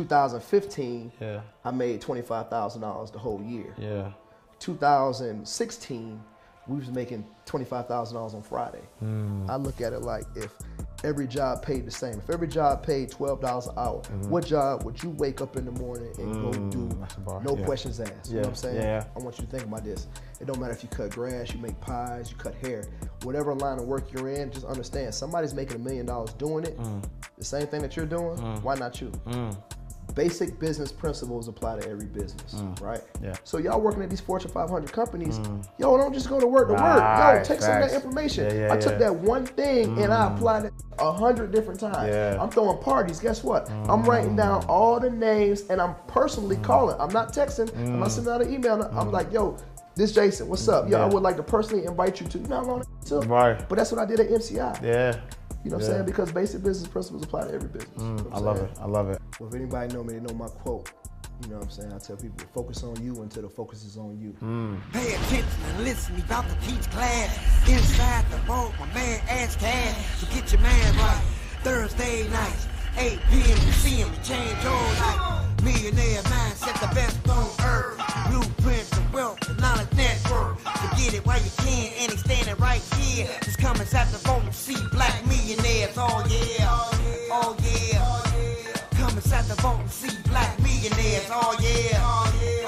2015, I made $25,000 the whole year. 2016, we was making $25,000 on Friday. I look at it like if every job paid the same. If every job paid $12 an hour, what job would you wake up in the morning and go do? No questions asked. You know what I'm saying? I want you to think about this. It don't matter if you cut grass, you make pies, you cut hair, whatever line of work you're in, just understand somebody's making $1 million doing it. The same thing that you're doing, why not you? Basic business principles apply to every business, right? So y'all working at these Fortune 500 companies, yo, don't just go to work to work. Yo, take some of that information. I took that one thing and I applied it 100 different times. I'm throwing parties, guess what? I'm writing down all the names and I'm personally calling. I'm not texting, I'm not sending out an email. I'm like, yo, this Jason, what's up? Yo, I would like to personally invite you to, you know how long it took? But that's what I did at MCI. You know what I'm saying? Because basic business principles apply to every business. You know I love it. I love it. Well, if anybody know me, they know my quote. You know what I'm saying? I tell people, focus on you until the focus is on you. Pay attention and listen. We about to teach class. Inside the vault, my man Ash Cash. So get your man right. Thursday nights, 8 p.m. You see him to change your life. Millionaire mindset, the best on earth. Blueprint, the wealth, the knowledge network. To get it while you can, and he's standing right here. Just come inside the vault and see black millionaires. Oh yeah, oh yeah. Come inside the vault and see black millionaires. Oh yeah,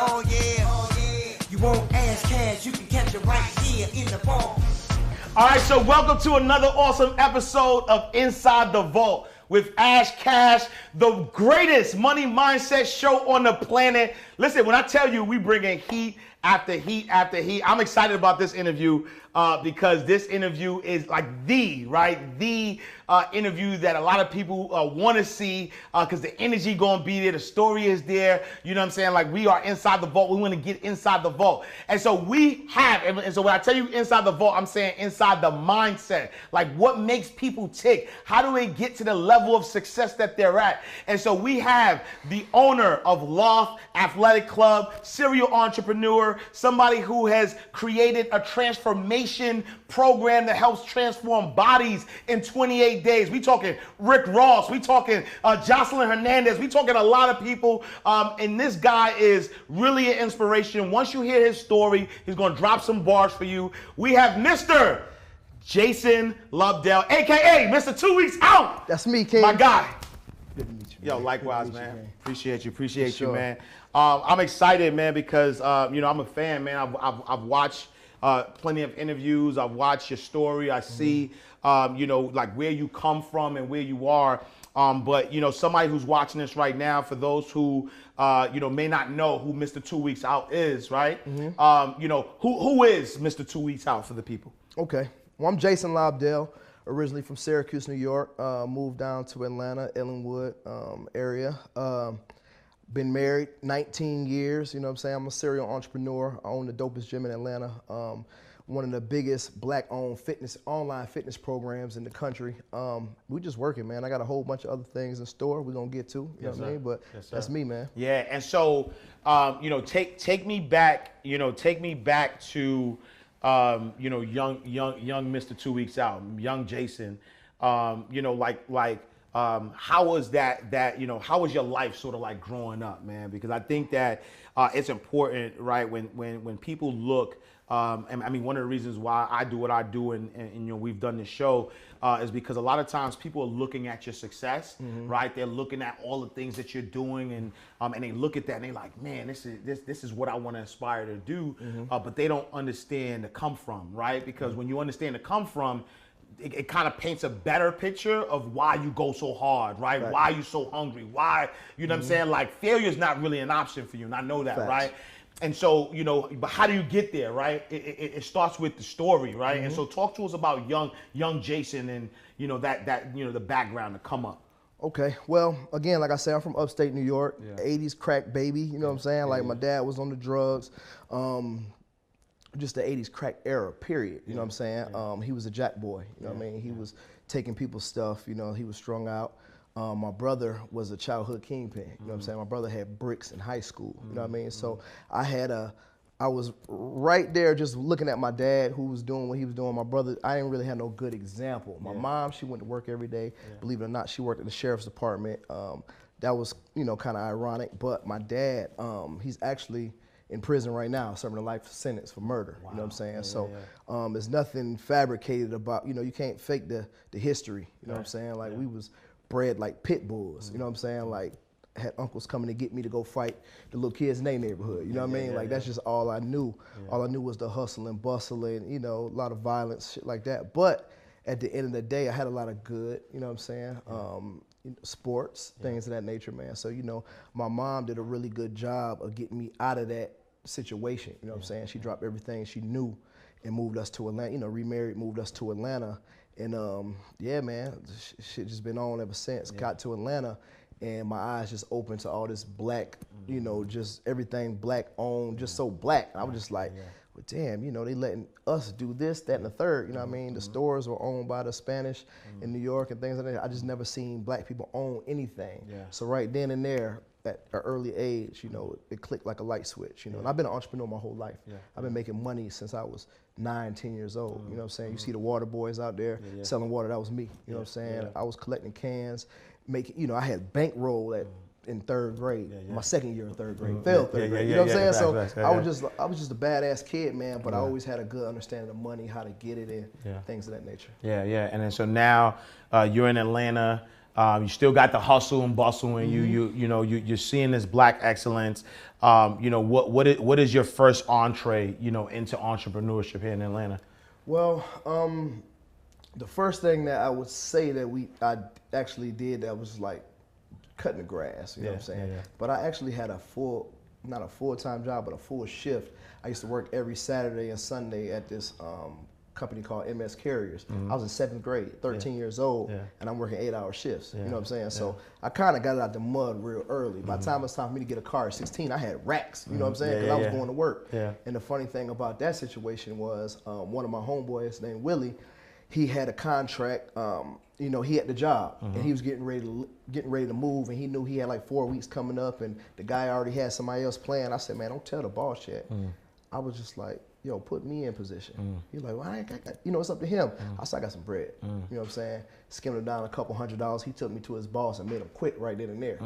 oh yeah. You won't ask cash, you can catch it right here in the vault. All right, so welcome to another awesome episode of Inside the Vault with Ash Cash, the greatest money mindset show on the planet. Listen, when I tell you we bring in heat after heat after heat, I'm excited about this interview because this interview is like the interview that a lot of people want to see because the energy gonna be there, the story is there. You know what I'm saying? Like we are inside the vault. We want to get inside the vault, and so we have. And so when I tell you inside the vault, I'm saying inside the mindset. Like what makes people tick? How do they get to the level of success that they're at? And so we have the owner of Loft Athletic Club, serial entrepreneur, somebody who has created a transformation program that helps transform bodies in 28 days. We talking Rick Ross, we talking Jocelyn Hernandez, we talking a lot of people, and this guy is really an inspiration. Once you hear his story, he's gonna drop some bars for you. We have Mr. Jason Lobdell, aka Mr. 2 Weeks Out. That's me, King. My guy. Good to meet you, Yo, man. likewise, Good to meet man. you, man. Appreciate you, sure. man. I'm excited, man, because you know I'm a fan, man. I've watched plenty of interviews. I've watched your story. I see, you know, like where you come from and where you are. But you know, somebody who's watching this right now, for those who you know may not know who Mr. 2 Weeks Out is, right? You know, who is Mr. 2 Weeks Out for the people? Okay. Well, I'm Jason Lobdell, originally from Syracuse, New York. Moved down to Atlanta, Ellenwood area. Been married 19 years, you know what I'm saying? I'm a serial entrepreneur. I own the dopest gym in Atlanta. One of the biggest black-owned online fitness programs in the country. We just working, man. I got a whole bunch of other things in store we're gonna get to, you know what I mean? But that's me, man. Yeah, and so, you know, take me back, you know, take me back to, you know, young Mr. 2 Weeks Out, young Jason. You know, how was that, you know, how was your life sort of like growing up, man? Because I think that it's important, right, when people look, and I mean, one of the reasons why I do what I do and you know, we've done this show is because a lot of times people are looking at your success, right? They're looking at all the things that you're doing and they look at that and they're like, man, this is what I want to aspire to do, but they don't understand the come from, right? Because when you understand the come from, it kind of paints a better picture of why you go so hard, right? Why you so hungry, why, you know what I'm saying? Like failure is not really an option for you, and I know that, right? And so, you know, but how do you get there, right? It starts with the story, right? And so talk to us about young Jason and, you know, that you know, the background to come up. Okay, well, again, like I said, I'm from upstate New York, 80s crack baby, you know what I'm saying? Like my dad was on the drugs. Just the 80s crack era, period. You know what I'm saying? He was a jack boy. You know what I mean? He was taking people's stuff. You know, he was strung out. My brother was a childhood kingpin. You know what I'm saying? My brother had bricks in high school. You know what I mean? So I was right there just looking at my dad who was doing what he was doing. My brother, I didn't really have no good example. My mom, she went to work every day. Believe it or not, she worked at the sheriff's department. that was, you know, kind of ironic. But my dad, he's actually in prison right now, serving a life sentence for murder. Wow. You know what I'm saying? Yeah, so yeah. There's nothing fabricated about, you know, you can't fake the history. You know what I'm saying? Like we was bred like pit bulls. You know what I'm saying? Like had uncles coming to get me to go fight the little kids in their neighborhood. You know what I mean? Like that's just all I knew. All I knew was the hustle and bustle and, you know, a lot of violence, shit like that. But at the end of the day, I had a lot of good, you know what I'm saying? Sports, things of that nature, man. So, you know, my mom did a really good job of getting me out of that situation. You know what I'm saying? She dropped everything she knew and moved us to Atlanta, you know, remarried, moved us to Atlanta. And yeah, man, shit just been on ever since. Got to Atlanta and my eyes just opened to all this black, you know, just everything black owned, just so black. I was just like, well, damn, you know, they letting us do this, that, and the third. You know what I mean? The stores were owned by the Spanish in New York and things like that. I just never seen black people own anything. So right then and there, at an early age, you know, it clicked like a light switch, you know. And I've been an entrepreneur my whole life. I've been making money since I was 9, 10 years old. You know what I'm saying? You see the water boys out there selling water, that was me. You know what I'm saying? I was collecting cans, making, you know, I had bankroll in 3rd grade, my 2nd year in 3rd grade, failed 3rd grade. You know what I'm saying? So I was just a badass kid, man, but I always had a good understanding of money, how to get it in, things of that nature. And then so now you're in Atlanta. You still got the hustle and bustle, and you're seeing this black excellence. You know, what is your first entree, you know, into entrepreneurship here in Atlanta? Well, the first thing that I would say that I actually did that was like cutting the grass. You know what I'm saying? But I actually had not a full-time job, but a full shift. I used to work every Saturday and Sunday at this company called MS Carriers. I was in 7th grade, 13 years old, and I'm working 8-hour shifts. You know what I'm saying? So I kind of got it out the mud real early. By the time it was time for me to get a car at 16, I had racks. You know what I'm saying? Because I was going to work. And the funny thing about that situation was one of my homeboys named Willie, he had a contract. You know, he had the job, and he was getting ready to move, and he knew he had like 4 weeks coming up, and the guy already had somebody else playing. I said, man, don't tell the boss yet. I was just like, yo, put me in position. He's like, well, I got, you know, it's up to him. I said, I got some bread. You know what I'm saying? Skimmed him down a couple $100. He took me to his boss and made him quit right then and there.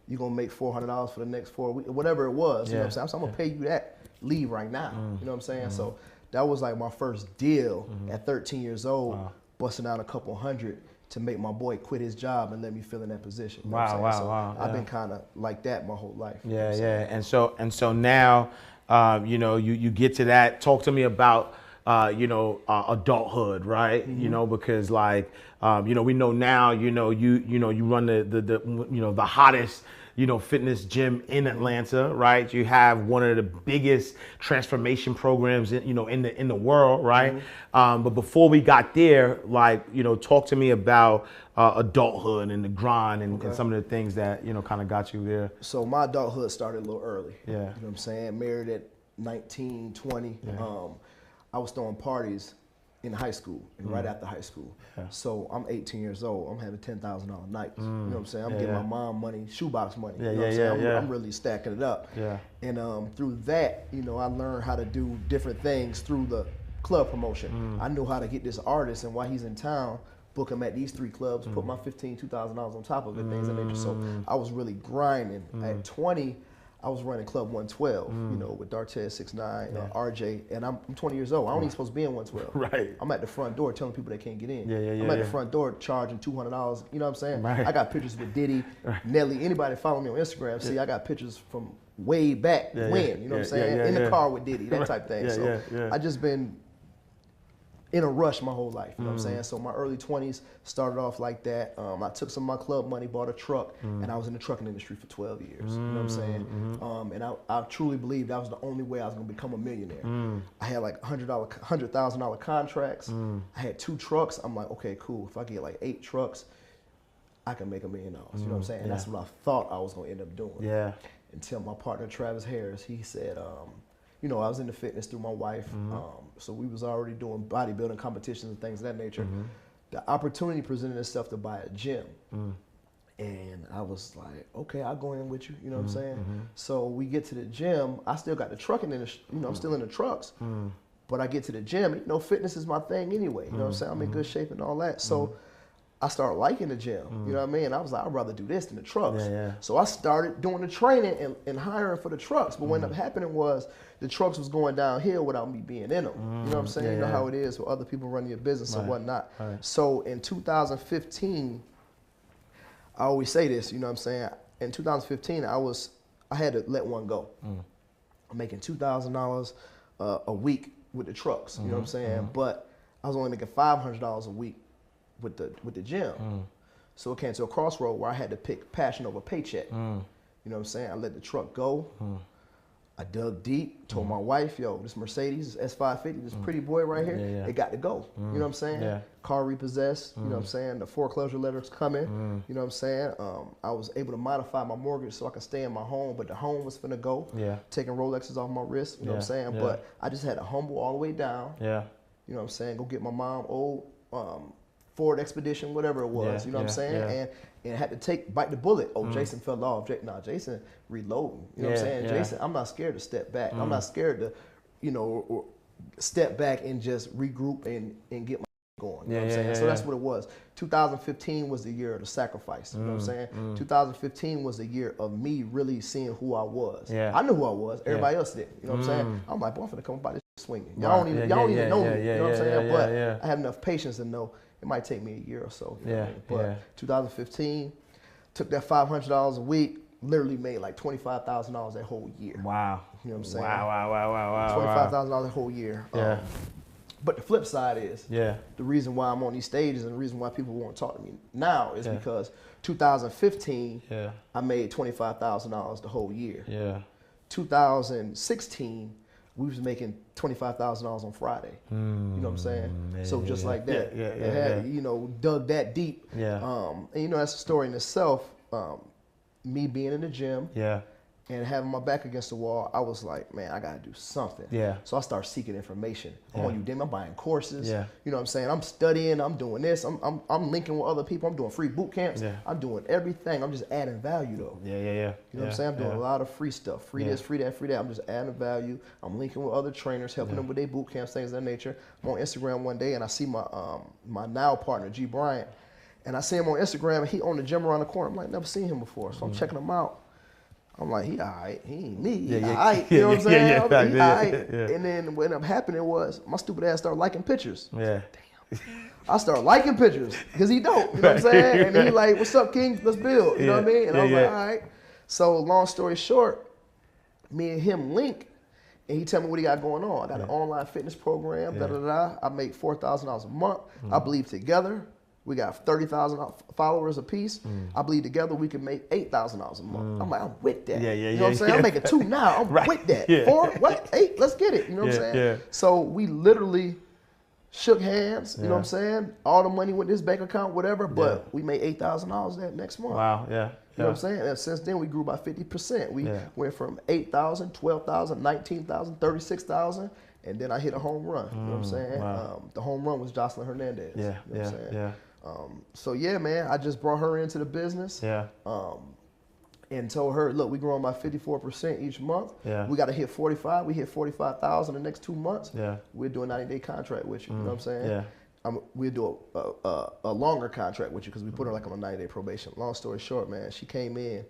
You're gonna make $400 for the next 4 weeks, whatever it was. You know what I'm saying? So I'm gonna pay you that. Leave right now. You know what I'm saying? So that was like my first deal at 13 years old, busting out a couple $100 to make my boy quit his job and let me fill in that position. You know what I'm saying? So I've been kind of like that my whole life. And so now, you know, you get to that. Talk to me about, you know, adulthood, right? You know, because like, you know, we know now, you know, you run the hottest, you know, fitness gym in Atlanta, right? You have one of the biggest transformation programs, you know, in the world, right? But before we got there, like, you know, talk to me about adulthood and the grind and some of the things that, you know, kind of got you there. So my adulthood started a little early. You know what I'm saying? Married at 19, 20. I was throwing parties in high school and right after high school. So I'm 18 years old. I'm having $10,000 nights. You know what I'm saying? I'm getting my mom money, shoebox money. You know what I'm saying? I'm really stacking it up. And through that, you know, I learned how to do different things through the club promotion. I knew how to get this artist, and while he's in town, book him at these 3 clubs, put my $15,000, $2,000 on top of it, things of that nature. So I was really grinding. At 20, I was running Club 112, you know, with Dartez 6'9", RJ, and I'm 20 years old. I don't even supposed to be in 112. I'm at the front door telling people they can't get in. I'm at the front door charging $200. You know what I'm saying? I got pictures with Diddy, Nelly, anybody follow me on Instagram. See, I got pictures from way back when. You know what I'm saying? In the car with Diddy, that type thing. So I just been in a rush my whole life, you know what I'm saying? So my early 20s started off like that. I took some of my club money, bought a truck, and I was in the trucking industry for 12 years, you know what I'm saying? And I truly believed that was the only way I was gonna become a millionaire. I had like $100,000 contracts. I had 2 trucks. I'm like, okay, cool. If I get like 8 trucks, I can make $1 million, you know what I'm saying? And that's what I thought I was gonna end up doing. Until my partner, Travis Harris, he said, you know, I was into fitness through my wife, so we was already doing bodybuilding competitions and things of that nature. The opportunity presented itself to buy a gym, and I was like, okay, I'll go in with you, you know what I'm saying? So we get to the gym, I still got the trucking industry, you know, I'm still in the trucks, but I get to the gym, you know, fitness is my thing anyway, you know what I'm saying? I'm in good shape and all that. So I started liking the gym. You know what I mean? I was like, I'd rather do this than the trucks. Yeah, yeah. So I started doing the training and hiring for the trucks. But what ended up happening was the trucks was going downhill without me being in them. You know what I'm saying? Yeah, you know yeah. how it is with other people running your business and whatnot. Right. So in 2015, I always say this, you know what I'm saying? In 2015, I had to let one go. I'm making $2,000 a week with the trucks, you know what I'm saying? But I was only making $500 a week with the gym. So it came to a crossroad where I had to pick passion over paycheck. You know what I'm saying? I let the truck go. I dug deep, told my wife, yo, this Mercedes, this S550, this pretty boy right here, it got to go. You know what I'm saying? Yeah. Car repossessed, you know what I'm saying? The foreclosure letter's coming, you know what I'm saying? I was able to modify my mortgage so I could stay in my home, but the home was finna go. Yeah. Taking Rolexes off my wrist, you know what I'm saying? But I just had to humble all the way down. Yeah. You know what I'm saying? Go get my mom old Ford Expedition, whatever it was, you know what I'm saying? And had to bite the bullet. Oh, Jason fell off. Jason reloading. You know what I'm saying? Jason, I'm not scared to step back. I'm not scared to, you know, step back and just regroup and get my going. You know what I'm saying? So that's what it was. 2015 was the year of the sacrifice. You know what I'm saying? 2015 was the year of me really seeing who I was. I knew who I was. Everybody else didn't. You know what I'm saying? I'm like, boy, I'm finna come by this swinging. Y'all don't even know me. You know what I'm saying? But I have enough patience to know it might take me a year or so. You know what I mean? But 2015, took that $500 a week, literally made like $25,000 that whole year. Wow. You know what I'm saying? Wow. $25,000 that whole year. Yeah. But the flip side is, the reason why I'm on these stages and the reason why people want to talk to me now is because 2015, I made $25,000 the whole year. 2016, we was making $25,000 on Friday. You know what I'm saying? So just like that, had, you know, dug that deep. And you know, that's a story in itself. Me being in the gym. And having my back against the wall, I was like, man, I gotta do something. So I started seeking information on Udemy. I'm buying courses. You know what I'm saying? I'm studying. I'm doing this. I'm linking with other people. I'm doing free boot camps. I'm doing everything. I'm just adding value though. You know what I'm saying? I'm doing a lot of free stuff. Free this, free that, free that. I'm just adding value. I'm linking with other trainers, helping them with their boot camps, things of that nature. I'm on Instagram one day and I see my my now partner, G Bryant, and I see him on Instagram and he owned the gym around the corner. I'm like, never seen him before. So I'm checking him out. I'm like, he all right. He ain't me. He all right. You know what I'm saying? He all right. And then what ended up happening was my stupid ass started liking pictures. Damn. I started liking pictures because he dope. You know what I'm saying? And he like, what's up, King? Let's build. You know what I mean? And I was like, all right. So long story short, me and him link. And he tell me what he got going on. I got an online fitness program. I make $4,000 a month. I believe together. We got 30,000 followers apiece. I believe together we can make $8,000 a month. I'm like, I'm with that. You know what I'm saying? I'm making 2 now. I'm with that. 4, what? 8? Let's get it. You know what I'm saying? So we literally shook hands. You know what I'm saying? All the money went to his bank account, whatever. But we made $8,000 that next month. Wow. You know what I'm saying? And since then we grew by 50%. We went from 8,000, 12,000, 19,000, 36,000. And then I hit a home run. You know what I'm saying? Wow. The home run was Jocelyn Hernandez. You know what I'm saying? So yeah, man, I just brought her into the business. And told her, look, we growing by 54% each month. We got to hit 45. We hit 45,000 the next 2 months. We'll do a 90-day contract with you. You know what I'm saying? We'll do a longer contract with you because we put her like on a 90-day probation. Long story short, man, she came in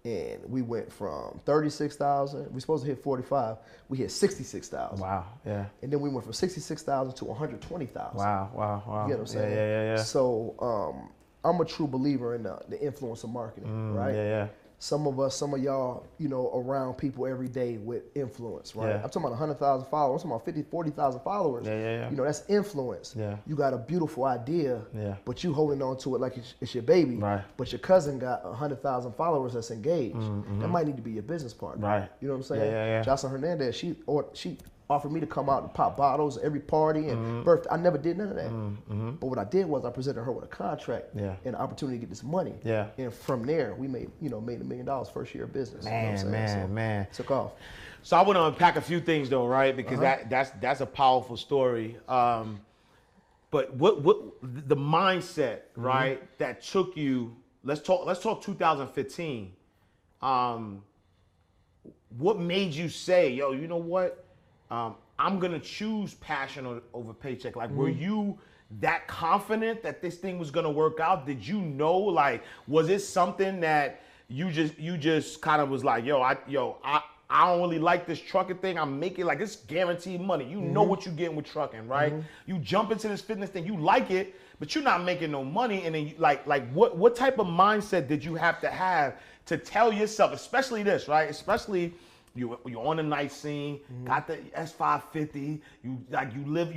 and we went from 36,000. We supposed to hit 45. We hit 66,000. Wow. And then we went from 66,000 to 120,000. Wow. You get what I'm saying? So I'm a true believer in the influence of marketing, right? Some of y'all, you know, around people every day with influence, right? I'm talking about 100,000 followers. I'm talking about 50, 40,000 followers. You know, that's influence. You got a beautiful idea, but you holding on to it like it's your baby. But your cousin got 100,000 followers that's engaged. That might need to be your business partner. You know what I'm saying? Jocelyn Hernandez, she offered me to come out and pop bottles every party and birthday. I never did none of that. But what I did was I presented her with a contract and an opportunity to get this money. And from there, we made $1 million first year of business. Man. Took off. So I want to unpack a few things though, right? Because that's a powerful story. But what the mindset, right, that took you? Let's talk 2015. What made you say, yo, you know what? I'm gonna choose passion over paycheck. Like, were you that confident that this thing was gonna work out? Did you know, like, was it something that you just kind of was like, I don't really like this trucking thing. I'm making like it's guaranteed money. You know what you're getting with trucking, right? You jump into this fitness thing, you like it, but you're not making no money. And then what type of mindset did you have to tell yourself, especially this, right? Especially you're on the night scene, got the S550, you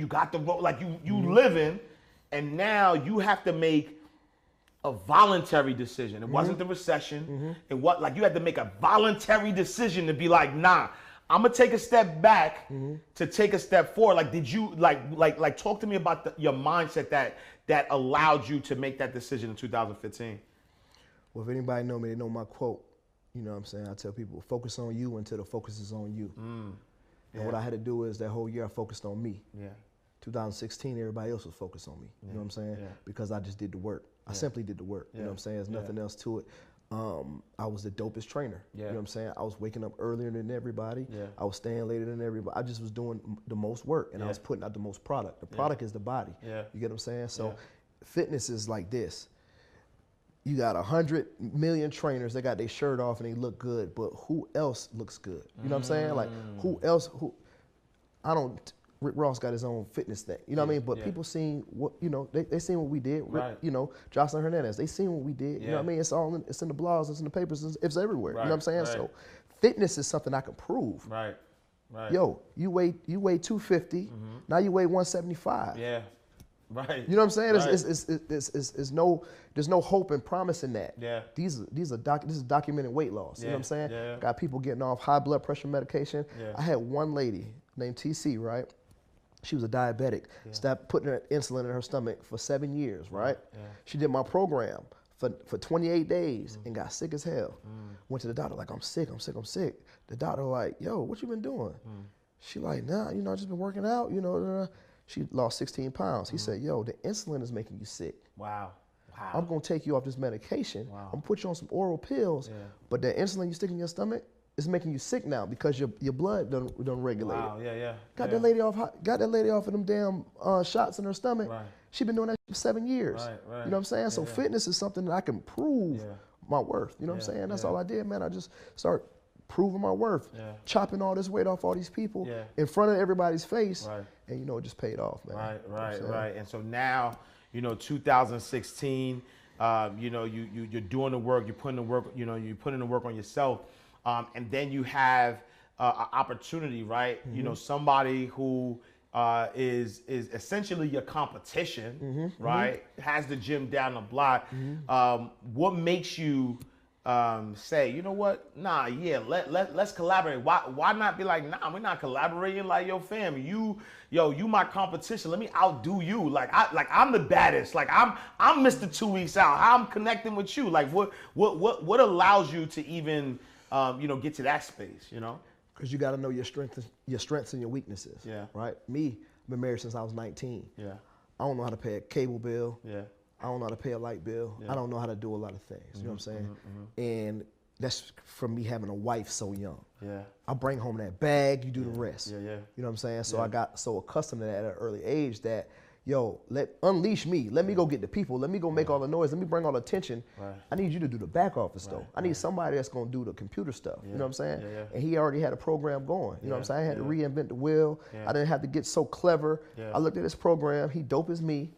got the road, like you living, and now you have to make a voluntary decision. It wasn't the recession. It was like you had to make a voluntary decision to be like, nah, I'm gonna take a step back to take a step forward. Like, did you like talk to me about your mindset that allowed you to make that decision in 2015? Well, if anybody know me, they know my quote. You know what I'm saying? I tell people, focus on you until the focus is on you. And what I had to do is that whole year I focused on me. 2016, everybody else was focused on me. You know what I'm saying? Because I just did the work. I simply did the work. You know what I'm saying? There's nothing else to it. I was the dopest trainer. You know what I'm saying? I was waking up earlier than everybody. I was staying later than everybody. I just was doing the most work, and I was putting out the most product. The product is the body. You get what I'm saying? So fitness is like this. You got 100 million trainers, they got their shirt off and they look good, but who else looks good? You know what I'm saying? Like, who else, Rick Ross got his own fitness thing, you know what I mean? But people seen what, they seen what we did. Right. Jocelyn Hernandez, they seen what we did. You know what I mean? It's all it's in the blogs, it's in the papers, it's everywhere. You know what I'm saying? So fitness is something I can prove. Right. Yo, you weigh 250, now you weigh 175. Right. You know what I'm saying? There's no hope and promise in that. This is documented weight loss. You know what I'm saying? Got people getting off high blood pressure medication. I had one lady named TC, right? She was a diabetic. Stopped putting her insulin in her stomach for 7 years, right? She did my program for 28 days and got sick as hell. Went to the doctor like, I'm sick. The doctor like, yo, what you been doing? She like, nah, I just been working out, She lost 16 pounds. He said, yo, the insulin is making you sick. Wow. I'm going to take you off this medication. I'm going to put you on some oral pills, but the insulin you stick in your stomach is making you sick now because your blood don't regulate it. Got that lady off of them damn shots in her stomach. She been doing that for 7 years. You know what I'm saying? So fitness is something that I can prove my worth. You know what I'm saying? That's all I did, man. I just start proving my worth, chopping all this weight off all these people in front of everybody's face, and it just paid off, man. Right. And so now, 2016, you're doing the work, you're putting the work, you're putting the work on yourself, and then you have an opportunity, right? Somebody who is essentially your competition, right? Has the gym down the block. What makes you say, you know what? Nah, let's collaborate. Why not be like, nah, we're not collaborating, like, yo, fam, you my competition. Let me outdo you. I'm the baddest. Like I'm Mr. 2 Weeks Out. I'm connecting with you. Like what allows you to even get to that space, Because you got to know your strengths and your weaknesses. Right? Me, I've been married since I was 19. I don't know how to pay a cable bill. I don't know how to pay a light bill. I don't know how to do a lot of things. You know what I'm saying? And that's from me having a wife so young. I bring home that bag, you do the rest. You know what I'm saying? So I got so accustomed to that at an early age that, unleash me. Let me go get the people. Let me go make all the noise. Let me bring all the attention. I need you to do the back office stuff. I need somebody that's going to do the computer stuff. You know what I'm saying? And he already had a program going. You know what I'm saying? I had to reinvent the wheel. I didn't have to get so clever. I looked at this program. He dope as me.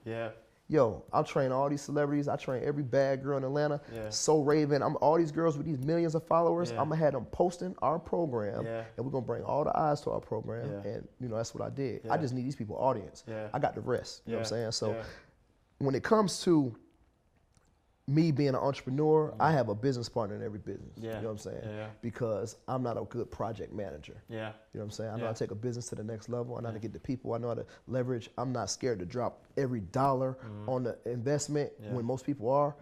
Yo, I'll train all these celebrities. I train every bad girl in Atlanta. So Raven, all these girls with these millions of followers. I'm gonna have them posting our program, and we're gonna bring all the eyes to our program. And that's what I did. I just need these people audience. I got the rest. You know what I'm saying? So when it comes to me being an entrepreneur, I have a business partner in every business. You know what I'm saying? Because I'm not a good project manager. You know what I'm saying? I know how to take a business to the next level. I know how to get the people. I know how to leverage. I'm not scared to drop every dollar on the investment when most people are.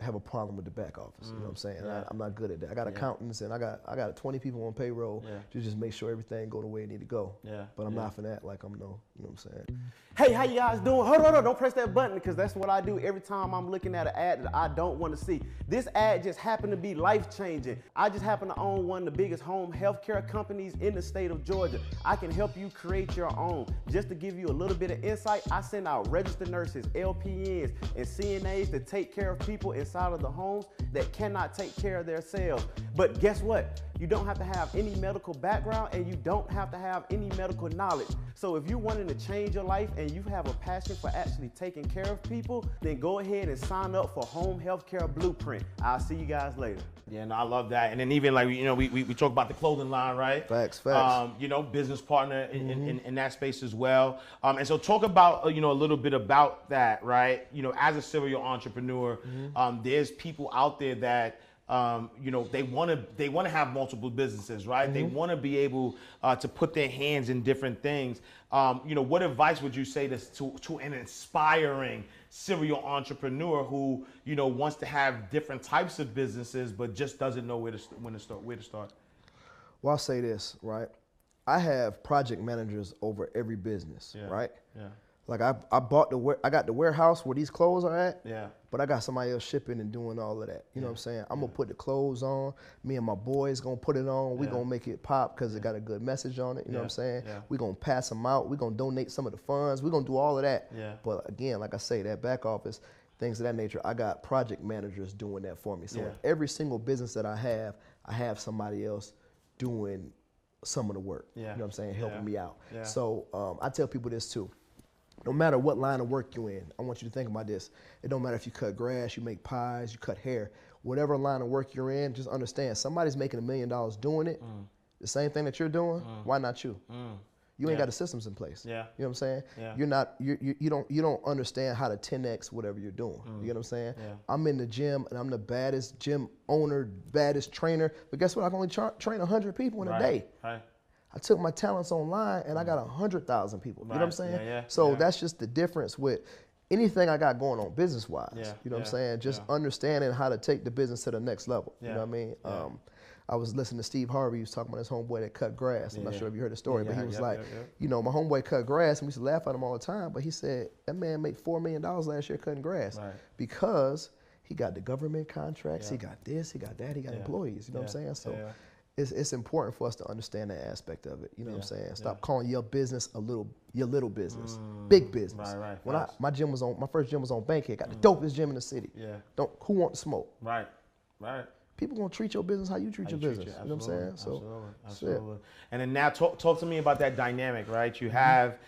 have a problem with the back office. You know what I'm saying? I'm not good at that. I got accountants and I got 20 people on payroll to just make sure everything go the way it need to go. But I'm not for that. Like I'm no, you know what I'm saying? Hey, how you guys doing? Hold on, don't press that button because that's what I do every time I'm looking at an ad that I don't want to see. This ad just happened to be life-changing. I just happen to own one of the biggest home healthcare companies in the state of Georgia. I can help you create your own. Just to give you a little bit of insight, I send out registered nurses, LPNs, and CNAs to take care of people inside of the homes that cannot take care of themselves. But guess what? You don't have to have any medical background and you don't have to have any medical knowledge. So if you're wanting to change your life and you have a passion for actually taking care of people, then go ahead and sign up for Home Healthcare Blueprint. I'll see you guys later. Yeah, no, I love that. And then even like, you know, we talk about the clothing line, right? Facts. You know, business partner in that space as well. And so talk about, you know, a little bit about that, right? You know, as a serial entrepreneur, there's people out there that, you know, they want to have multiple businesses, right? They want to be able to put their hands in different things. You know, what advice would you say to an inspiring serial entrepreneur who, you know, wants to have different types of businesses but just doesn't know where to start? Well, I'll say this, right? I have project managers over every business, right? Yeah. Like I got the warehouse where these clothes are at. Yeah. But I got somebody else shipping and doing all of that. You know what I'm saying? I'm gonna put the clothes on. Me and my boys gonna put it on. We gonna make it pop because it got a good message on it. You know what I'm saying? We gonna pass them out. We gonna donate some of the funds. We gonna do all of that. But again, like I say, that back office, things of that nature, I got project managers doing that for me. So in every single business that I have somebody else doing some of the work. You know what I'm saying? Helping me out. So I tell people this too. No matter what line of work you're in, I want you to think about this. It don't matter if you cut grass, you make pies, you cut hair, whatever line of work you're in, just understand somebody's making $1 million doing it. The same thing that you're doing, why not you? You ain't got the systems in place. You know what I'm saying? You're not, you don't understand how to 10X whatever you're doing. You know what I'm saying? I'm in the gym and I'm the baddest gym owner, baddest trainer, but guess what? I can only train 100 people in a day. I took my talents online and I got 100,000 people. You know what I'm saying? So that's just the difference with anything I got going on business-wise. You know what I'm saying? Just understanding how to take the business to the next level. You know what I mean? I was listening to Steve Harvey. He was talking about his homeboy that cut grass. I'm not sure if you heard the story, but he was like, you know, my homeboy cut grass and we used to laugh at him all the time, but he said, that man made $4 million last year cutting grass because he got the government contracts, he got this, he got that, he got employees. You know what I'm saying? So it's important for us to understand that aspect of it. You know what I'm saying? Stop calling your business your little business, big business. When my first gym was on Bankhead, got the dopest gym in the city. Who want to smoke? People gonna treat your business how you treat your business. You know what I'm saying? Absolutely. And then now talk to me about that dynamic, right? You have,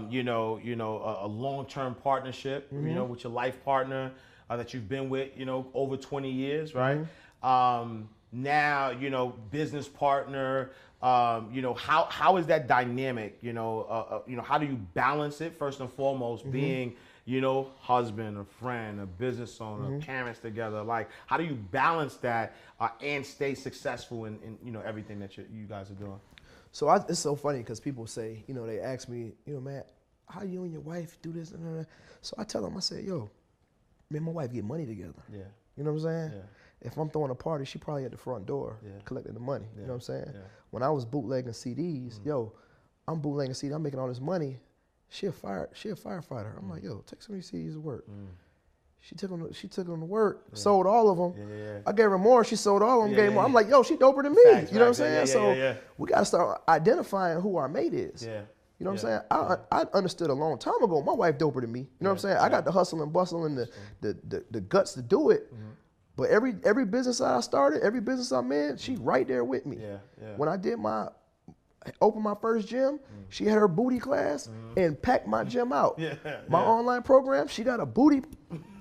you know, a long-term partnership, you know, with your life partner that you've been with, you know, over 20 years, right? Now, you know, business partner, you know, how is that dynamic? You know, how do you balance it first and foremost, being, you know, husband, a friend, a business owner, parents together? Like, how do you balance that and stay successful in you know, everything that you guys are doing? So it's so funny because people say, you know, they ask me, you know, man, how you and your wife do this? So I tell them, I say, yo, me and my wife get money together. You know what I'm saying? If I'm throwing a party, she probably at the front door collecting the money. You know what I'm saying? When I was bootlegging CDs, yo, I'm bootlegging CDs, I'm making all this money. She a firefighter. I'm like, yo, take some of these CDs to work. She took them to work, sold all of them. I gave her more, she sold all of them, gave her more. I'm like, yo, she doper than me. You know what I'm saying? So we gotta start identifying who our mate is. You know what I'm saying? I understood a long time ago, my wife doper than me. You know what I'm saying? I got the hustle and bustle and the guts to do it. But every business I started, every business I'm in, she right there with me. When I opened my first gym, she had her booty class and packed my gym out. My online program, she got a booty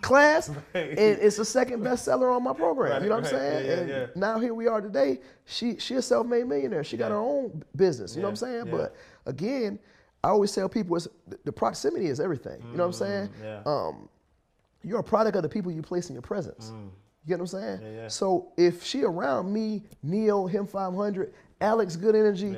class and it's the second bestseller on my program. You know what I'm saying? And now here we are today. She a self-made millionaire. She got her own business. You know what I'm saying? But again, I always tell people the proximity is everything. You know what I'm saying? You're a product of the people you place in your presence. You get what I'm saying? So if she around me, Neo, him 500, Alex, good energy,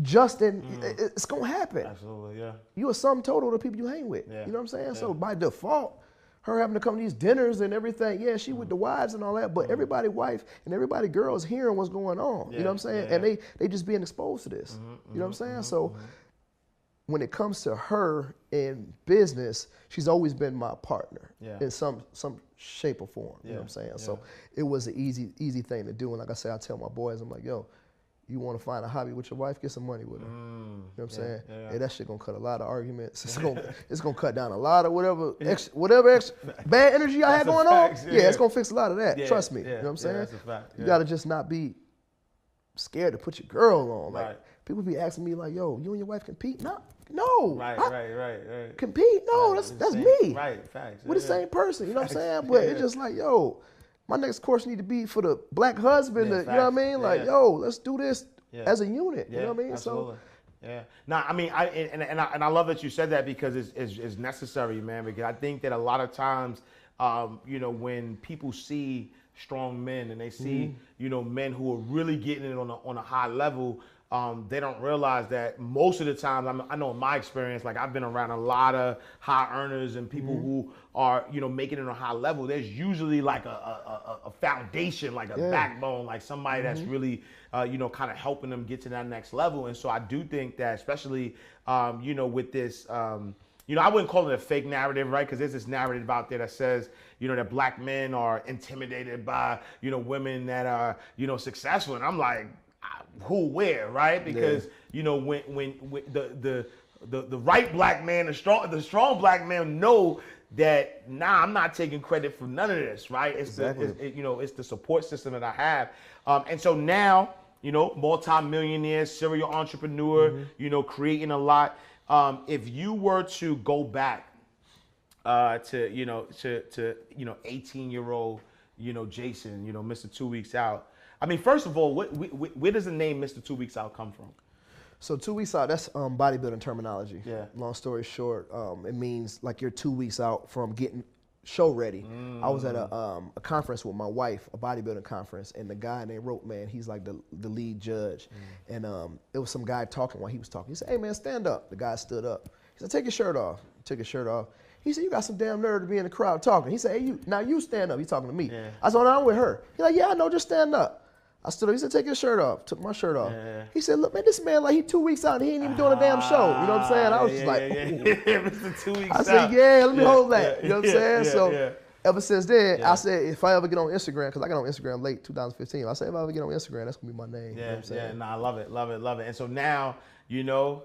Justin, it's gonna happen. Absolutely, You a sum total of the people you hang with. You know what I'm saying? So by default, her having to come to these dinners and everything. Yeah, she with the wives and all that, but everybody wife and everybody girl is hearing what's going on. You know what I'm saying? And they just being exposed to this. You know what I'm saying? So when it comes to her in business, she's always been my partner in some shape or form. You know what I'm saying? So it was an easy thing to do. And like I say, I tell my boys, I'm like, yo, you want to find a hobby with your wife, get some money with her. You know what I'm saying? Yeah, that shit gonna cut a lot of arguments. It's gonna cut down a lot of whatever bad energy I had going on. Yeah, it's gonna fix a lot of that. Trust me. You know what I'm saying? That's a fact. You gotta just not be scared to put your girl on. Like people be asking me like, yo, you and your wife compete? No. Right. Compete? No, that's me. Right, facts. We're the same person. You know what I'm saying? But it's just like, yo, my next course need to be for the black husband. You know what I mean? Like, yo, let's do this as a unit. You know what I mean? Absolutely. So, Now, I mean, I love that you said that because it's necessary, man. Because I think that a lot of times, you know, when people see strong men and they see, you know, men who are really getting it on a high level, they don't realize that most of the time, I know in my experience, like I've been around a lot of high earners and people who are, you know, making it on a high level. There's usually like a foundation, like a backbone, like somebody that's really, you know, kind of helping them get to that next level. And so I do think that especially, you know, with this, you know, I wouldn't call it a fake narrative, right? Because there's this narrative out there that says, you know, that black men are intimidated by, you know, women that are, you know, successful. And I'm like, who, where, right? Because you know when the right black man, the strong black man know that I'm not taking credit for none of this, right? It's you know, it's the support system that I have, and so now, you know, multi-millionaire, serial entrepreneur, you know, creating a lot. If you were to go back to 18-year-old, you know, Jason, you know, Mr. 2 Weeks Out. I mean, first of all, where does the name Mr. 2 Weeks Out come from? So 2 weeks out, that's bodybuilding terminology. Yeah. Long story short, it means like you're 2 weeks out from getting show ready. I was at a conference with my wife, a bodybuilding conference, and the guy named Rope Man, he's like the lead judge. And it was some guy talking while he was talking. He said, hey man, stand up. The guy stood up. He said, take your shirt off. Took his shirt off. He said, you got some damn nerve to be in the crowd talking. He said, hey, you stand up. He's talking to me. I said, no, I'm with her. He's like, yeah, I know, just stand up. I stood up. He said, take your shirt off. Took my shirt off. He said, look, man, this man, like, he 2 weeks out and he ain't even doing a damn show. You know what I'm saying? I was just like, Mr. 2 Weeks Out. I said, yeah, let me hold that. You know what I'm saying? So ever since then, I said, if I ever get on Instagram, because I got on Instagram late 2015, I said, if I ever get on Instagram, that's going to be my name. You know what I'm saying? I love it. And so now, you know,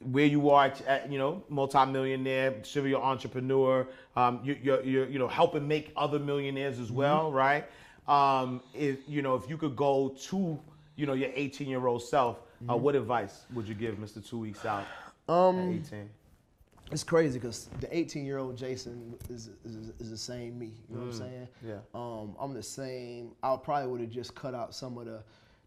where you are, you know, multi-millionaire, serial entrepreneur, you're you know, helping make other millionaires as well, right? If you could go to, you know, your 18-year-old self, what advice would you give Mr. 2 Weeks Out at 18? It's crazy because the 18-year-old Jason is the same me. You know what I'm saying? Yeah. I'm the same. I probably would have just cut out some of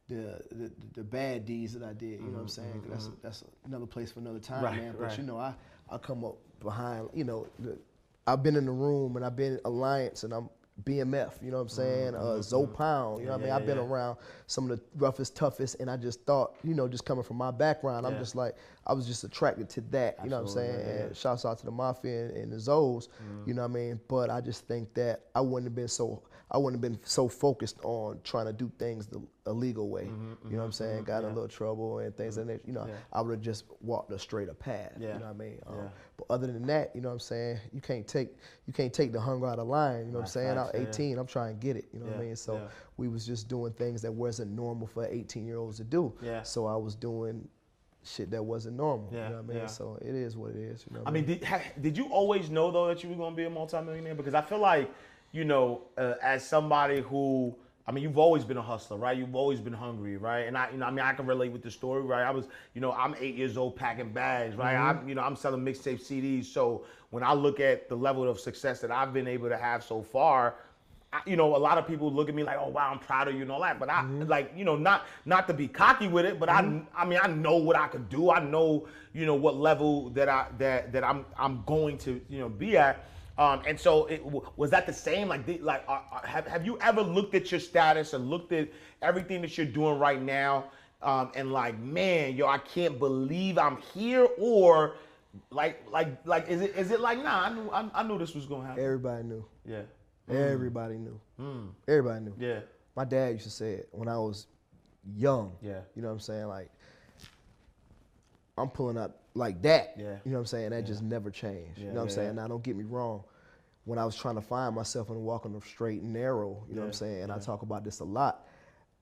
the bad deeds that I did. You know what I'm saying? 'Cause that's another place for another time, man. But you know, I come up behind. You know, I've been in the room and I've been in Alliance and I'm BMF, you know what I'm saying? Zoe Pound, you know what I mean? I've been around some of the roughest, toughest, and I just thought, you know, just coming from my background, I'm just like, I was just attracted to that, you know what I'm saying? And shouts out to the Mafia and the Zoes, you know what I mean? But I just think that I wouldn't have been so focused on trying to do things the illegal way, you know what I'm saying? Got in a little trouble and things like that, you know, I would have just walked a straighter path, you know what I mean? But other than that, you know what I'm saying? You can't take the hunger out of line, you know what I'm saying? I'm 18, I'm trying to get it, you know what I mean? So we was just doing things that wasn't normal for 18-year-olds to do. So I was doing shit that wasn't normal, you know what I mean? So it is what it is, you know what I mean? Did you always know though that you were gonna be a multimillionaire? Because I feel like, you know, as somebody who, I mean, you've always been a hustler, right? You've always been hungry, right? And I can relate with the story, right? I was, you know, I'm 8 years old packing bags, right? I'm selling mixtape CDs. So when I look at the level of success that I've been able to have so far, you know, a lot of people look at me like, oh wow, I'm proud of you and all that. But I like, you know, not to be cocky with it, but I mean, I know what I could do. I know, you know, what level that I'm going to, you know, be at. And so was that the same? Have you ever looked at your status and looked at everything that you're doing right now, and like, man, yo, I can't believe I'm here? Or Like, is it like, nah, I knew this was gonna happen. Everybody knew. Yeah. Everybody knew. Everybody knew. Yeah. My dad used to say it when I was young. Yeah. You know what I'm saying? Like, I'm pulling up like that. Yeah. You know what I'm saying? That just never changed. Yeah, You know what I'm saying? Now, don't get me wrong. When I was trying to find myself and walking the straight and narrow, you know what I'm saying? And I talk about this a lot.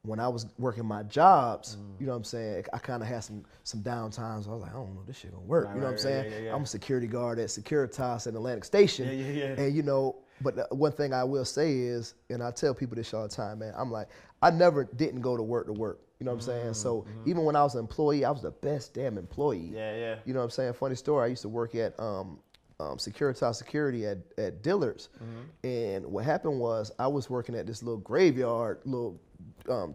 When I was working my jobs, you know what I'm saying, I kind of had some down times. I was like, I don't know, this shit gonna work. You know what I'm saying? I'm a security guard at Securitas at Atlantic Station. And you know, but the one thing I will say is, and I tell people this all the time, man, I'm like, I never didn't go to work. You know what I'm saying? So even when I was an employee, I was the best damn employee. You know what I'm saying? Funny story, I used to work at Securitas Security at Dillard's. And what happened was I was working at this little graveyard, little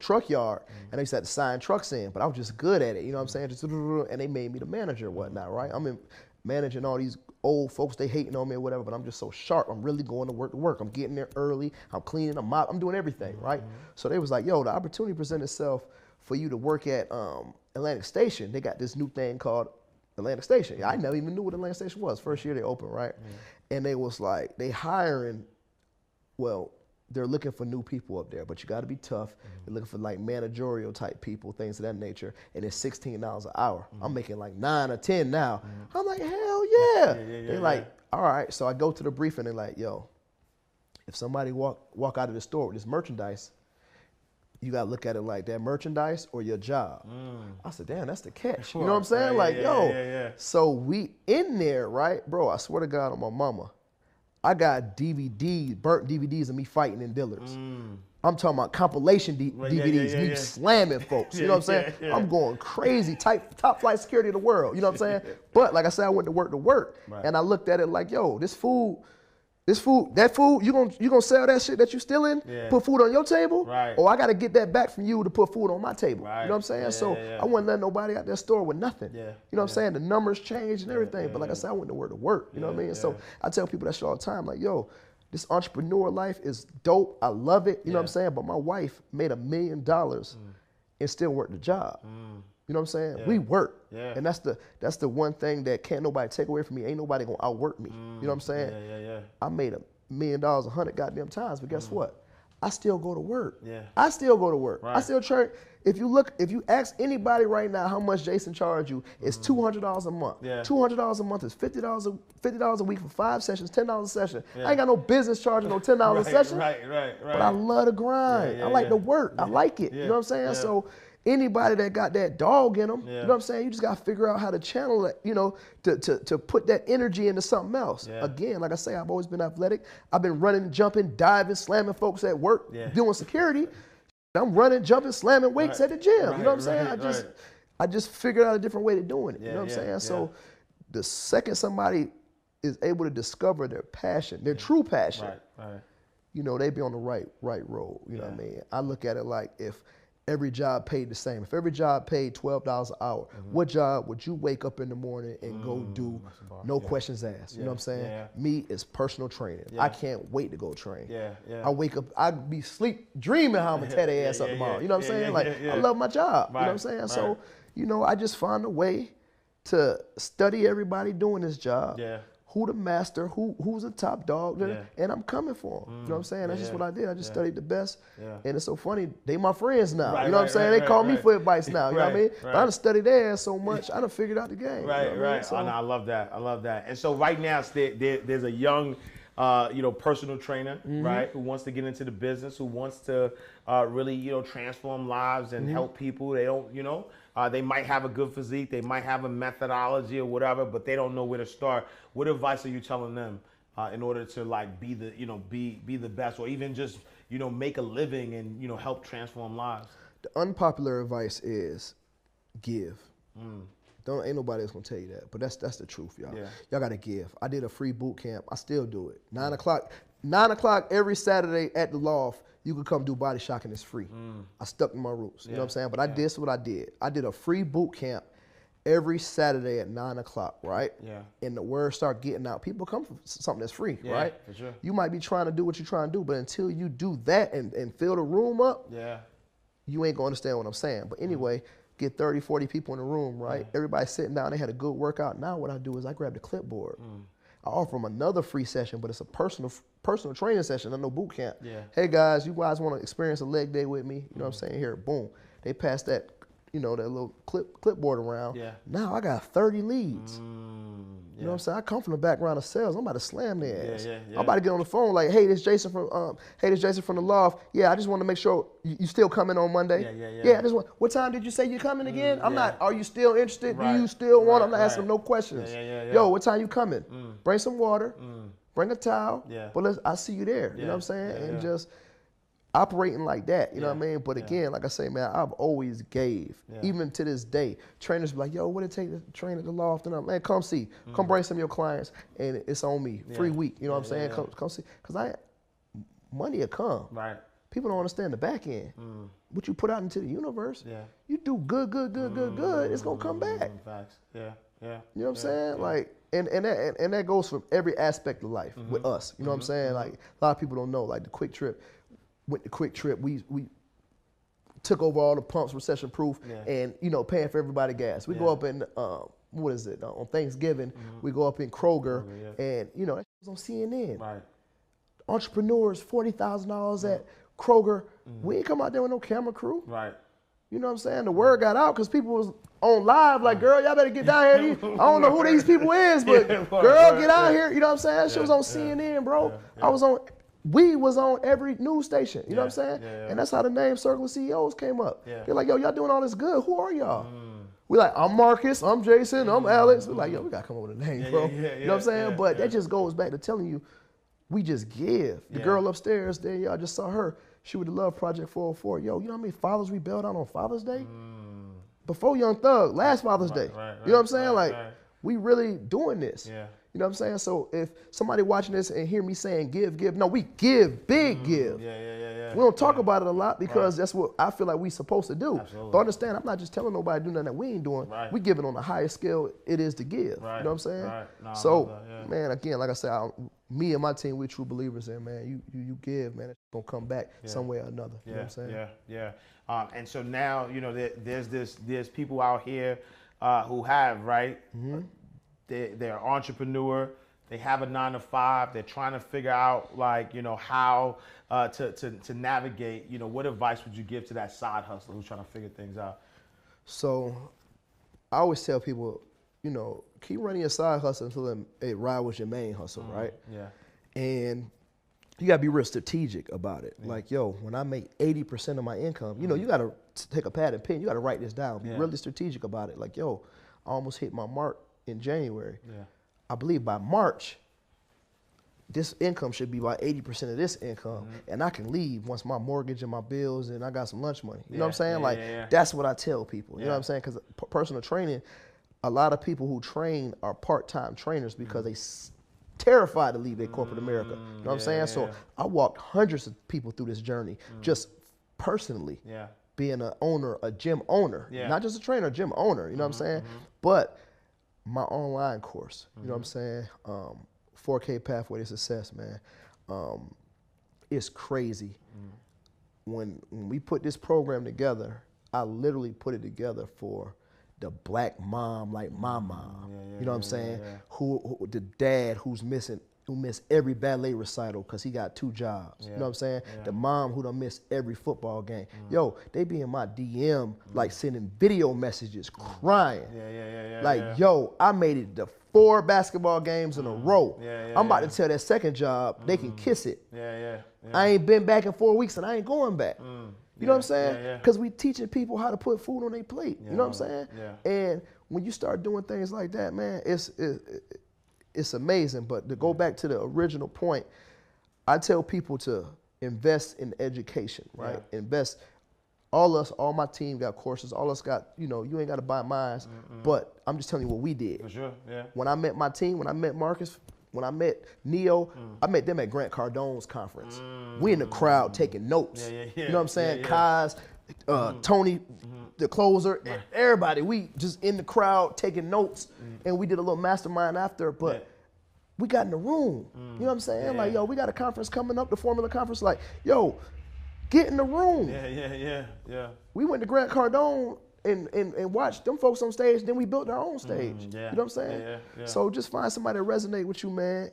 truck yard, and they used to have to sign trucks in, but I was just good at it, you know what I'm saying? Just, and they made me the manager and whatnot, right? I'm managing all these old folks, they hating on me or whatever, but I'm just so sharp. I'm really going to work. I'm getting there early. I'm cleaning, I'm doing everything, right? So they was like, yo, the opportunity presented itself for you to work at Atlantic Station. They got this new thing called Atlantic Station. I never even knew what Atlantic Station was. First year they opened, right? And they was like, they hiring, well, they're looking for new people up there, but you got to be tough. They're looking for like managerial type people, things of that nature, and it's $16 an hour. I'm making like 9 or 10 now. I'm like, hell yeah. They're like, all right. So I go to the briefing and they're like, yo, if somebody walk out of the store with this merchandise, you got to look at it like that merchandise or your job. I said, damn, that's the catch. You know what I'm saying? Like, yo. So we in there, right? Bro, I swear to God on my mama, I got DVDs, burnt DVDs of me fighting in Dillard's. I'm talking about compilation DVDs, me slamming folks. You know what I'm saying? I'm going crazy, top flight security of the world. You know what I'm saying? But like I said, I went to work. And I looked at it like, yo, that food, you gonna sell that shit that you stealing, put food on your table? Or I gotta get that back from you to put food on my table. You know what I'm saying? So I wouldn't let nobody out that store with nothing. You know what I'm saying? The numbers changed and everything. But like I said, I went to work. You know what I mean? So I tell people that shit all the time, like, yo, this entrepreneur life is dope. I love it. You know what I'm saying? But my wife made $1 million and still worked the job. You know what I'm saying? We work. And that's the one thing that can't nobody take away from me. Ain't nobody gonna outwork me. You know what I'm saying? I made $1 million 100 goddamn times, but guess what? I still go to work. I still go to work. I still charge. If you ask anybody right now how much Jason charge you, it's $200 a month. $200 a month is $50 a week for 5 sessions, $10 a session. I ain't got no business charging no $10 a session. But I love the grind. I like the work. I like it. You know what I'm saying? So anybody that got that dog in them, you know what I'm saying? You just got to figure out how to channel it, you know, to put that energy into something else. Again, like I say, I've always been athletic. I've been running, jumping, diving, slamming folks at work, doing security. I'm running, jumping, slamming weights at the gym. You know what I'm saying? I just figured out a different way to doing it. You know what I'm saying? So the second somebody is able to discover their passion, their true passion, you know, they be on the right road. You know what I mean? I look at it like if every job paid the same. If every job paid $12 an hour, what job would you wake up in the morning and go do, no questions asked? You know what I'm saying? Me is personal training. I can't wait to go train. I wake up, I be sleep dreaming how I'm gonna tear their ass up tomorrow. You know what I'm saying? Like, I love my job. You know what I'm saying? So, you know, I just find a way to study everybody doing this job. Who the master, who's the top dog, and I'm coming for them. You know what I'm saying? That's just what I did. I just studied the best. And it's so funny, they my friends now. You know what I'm saying? They call me for advice now. You know what I mean? But I done studied their ass so much, I done figured out the game. You know what I mean? So, Oh, no, I love that. And so right now, there's a young, you know, personal trainer, right, who wants to get into the business, who wants to really, you know, transform lives and help people. They don't, you know, they might have a good physique, they might have a methodology or whatever, but they don't know where to start. What advice are you telling them in order to like be the, you know, be the best, or even just, you know, make a living and, you know, help transform lives? The unpopular advice is give. Ain't nobody else gonna tell you that, but that's the truth, y'all. Y'all gotta give. I did a free boot camp. I still do it. 9 o'clock every Saturday at the loft. You could come do body shocking. It's free. I stuck to my roots. You know what I'm saying? But I did what I did. I did a free boot camp every Saturday at 9 o'clock, right? And the word start getting out. People come for something that's free, right? For sure. You might be trying to do what you're trying to do, but until you do that and fill the room up, you ain't gonna understand what I'm saying. But anyway, get 30, 40 people in the room, right? Everybody sitting down, they had a good workout. Now what I do is I grab the clipboard. I offer them another free session, but it's a personal training session, no boot camp. Hey guys, you guys want to experience a leg day with me? You know what I'm saying? Here, boom. They pass that, that little clipboard around. Now I got 30 leads. You know what I'm saying? I come from the background of sales. I'm about to slam their ass. I'm about to get on the phone like, hey, this Jason from the loft. Yeah, I just want to make sure you still coming on Monday. Yeah, I just want. What time did you say you coming again? I'm not. Are you still interested? Do you still want? I'm not asking no questions. Yo, what time you coming? Bring some water. Bring a towel. But I see you there. You know what I'm saying? And just operating like that, you know what I mean? But again, like I say, man, I've always gave. Even to this day, trainers be like, yo, what it take to train at the loft? And I'm like, man, come see. Come bring some of your clients, and it's on me. Free week, you know what I'm saying? Come see. Because money will come. Right. People don't understand the back end. What you put out into the universe, you do good, it's going to come back. Facts. Yeah. You know what I'm saying? Like, and that goes from every aspect of life with us. You know what I'm saying? Like, a lot of people don't know, like the Quick Trip. With the Quick Trip, we took over all the pumps, recession proof, and paying for everybody gas. We go up in on Thanksgiving, we go up in Kroger, and that was on CNN. Right. Entrepreneurs, $40,000 at Kroger. We ain't come out there with no camera crew. Right. You know what I'm saying? The word got out because people was on live like, girl, y'all better get down here. I don't know who these people is, but girl, get out here. You know what I'm saying? That shit was on CNN, bro. We was on every news station, you know what I'm saying? And that's how the name Circle of CEOs came up. They're like, yo, y'all doing all this good. Who are y'all? We're like, I'm Marcus, I'm Jason, I'm Alex. We're like, yo, we got to come up with a name, bro. You know what I'm saying? But that just goes back to telling you, we just give. The girl upstairs there, y'all just saw her. She with the Love Project 404. Yo, you know how many fathers we bailed out on Father's Day? Before Young Thug, last Father's Day. You know what I'm saying? We really doing this. You know what I'm saying? So if somebody watching this and hear me saying give, no, we give, big give. We don't talk about it a lot because that's what I feel like we supposed to do. But understand, I'm not just telling nobody to do nothing that we ain't doing. We give it on the highest scale it is to give. You know what I'm saying? No, so, man, again, like I said, me and my team, we're true believers in, man. You give, man, it's going to come back some way or another. You know what I'm saying? And so now, there's people out here who have, right? They're an entrepreneur. They have a 9-to-5. They're trying to figure out, like, how to navigate. What advice would you give to that side hustler who's trying to figure things out? So, I always tell people, keep running your side hustle until it rivals your main hustle, right? And you gotta be real strategic about it. Like, yo, when I make 80% of my income, you gotta take a pad and pen. You gotta write this down. Be really strategic about it. Like, yo, I almost hit my mark in January. I believe by March, this income should be about 80% of this income, and I can leave once my mortgage and my bills and I got some lunch money. You know what I'm saying? That's what I tell people. You know what I'm saying? Because personal training, a lot of people who train are part-time trainers because they terrified to leave their corporate America. You know what I'm saying? So I walked hundreds of people through this journey, just personally. Being an owner, a gym owner, not just a trainer, a gym owner. You know what I'm saying? But my online course, you know what I'm saying? 4K Pathway to Success, man. It's crazy. When we put this program together, I literally put it together for the black mom, like my mom. You know what I'm saying? Who the dad who missed every ballet recital because he got 2 jobs. You know what I'm saying? The mom who done missed every football game. Yo, they be in my DM, like sending video messages, crying. Yo, I made it to 4 basketball games in a row. I'm about to tell that second job, they can kiss it. I ain't been back in 4 weeks and I ain't going back. You know what I'm saying? Because we teaching people how to put food on their plate. You know what I'm saying? And when you start doing things like that, man, it's amazing. But to go back to the original point, I tell people to invest in education, right? Invest. All my team got courses. All us got, you ain't got to buy mine. But I'm just telling you what we did. For sure, When I met my team, when I met Marcus, when I met Neo, I met them at Grant Cardone's conference. We in the crowd taking notes. You know what I'm saying? Kaz, Tony, the closer, everybody. We just in the crowd taking notes, and we did a little mastermind after, but we got in the room. You know what I'm saying? Like, yo, we got a conference coming up, the Formula Conference. Like, yo, get in the room. We went to Grant Cardone, and watch them folks on stage. Then we built our own stage. Yeah. You know what I'm saying? Yeah. So just find somebody that resonate with you, man,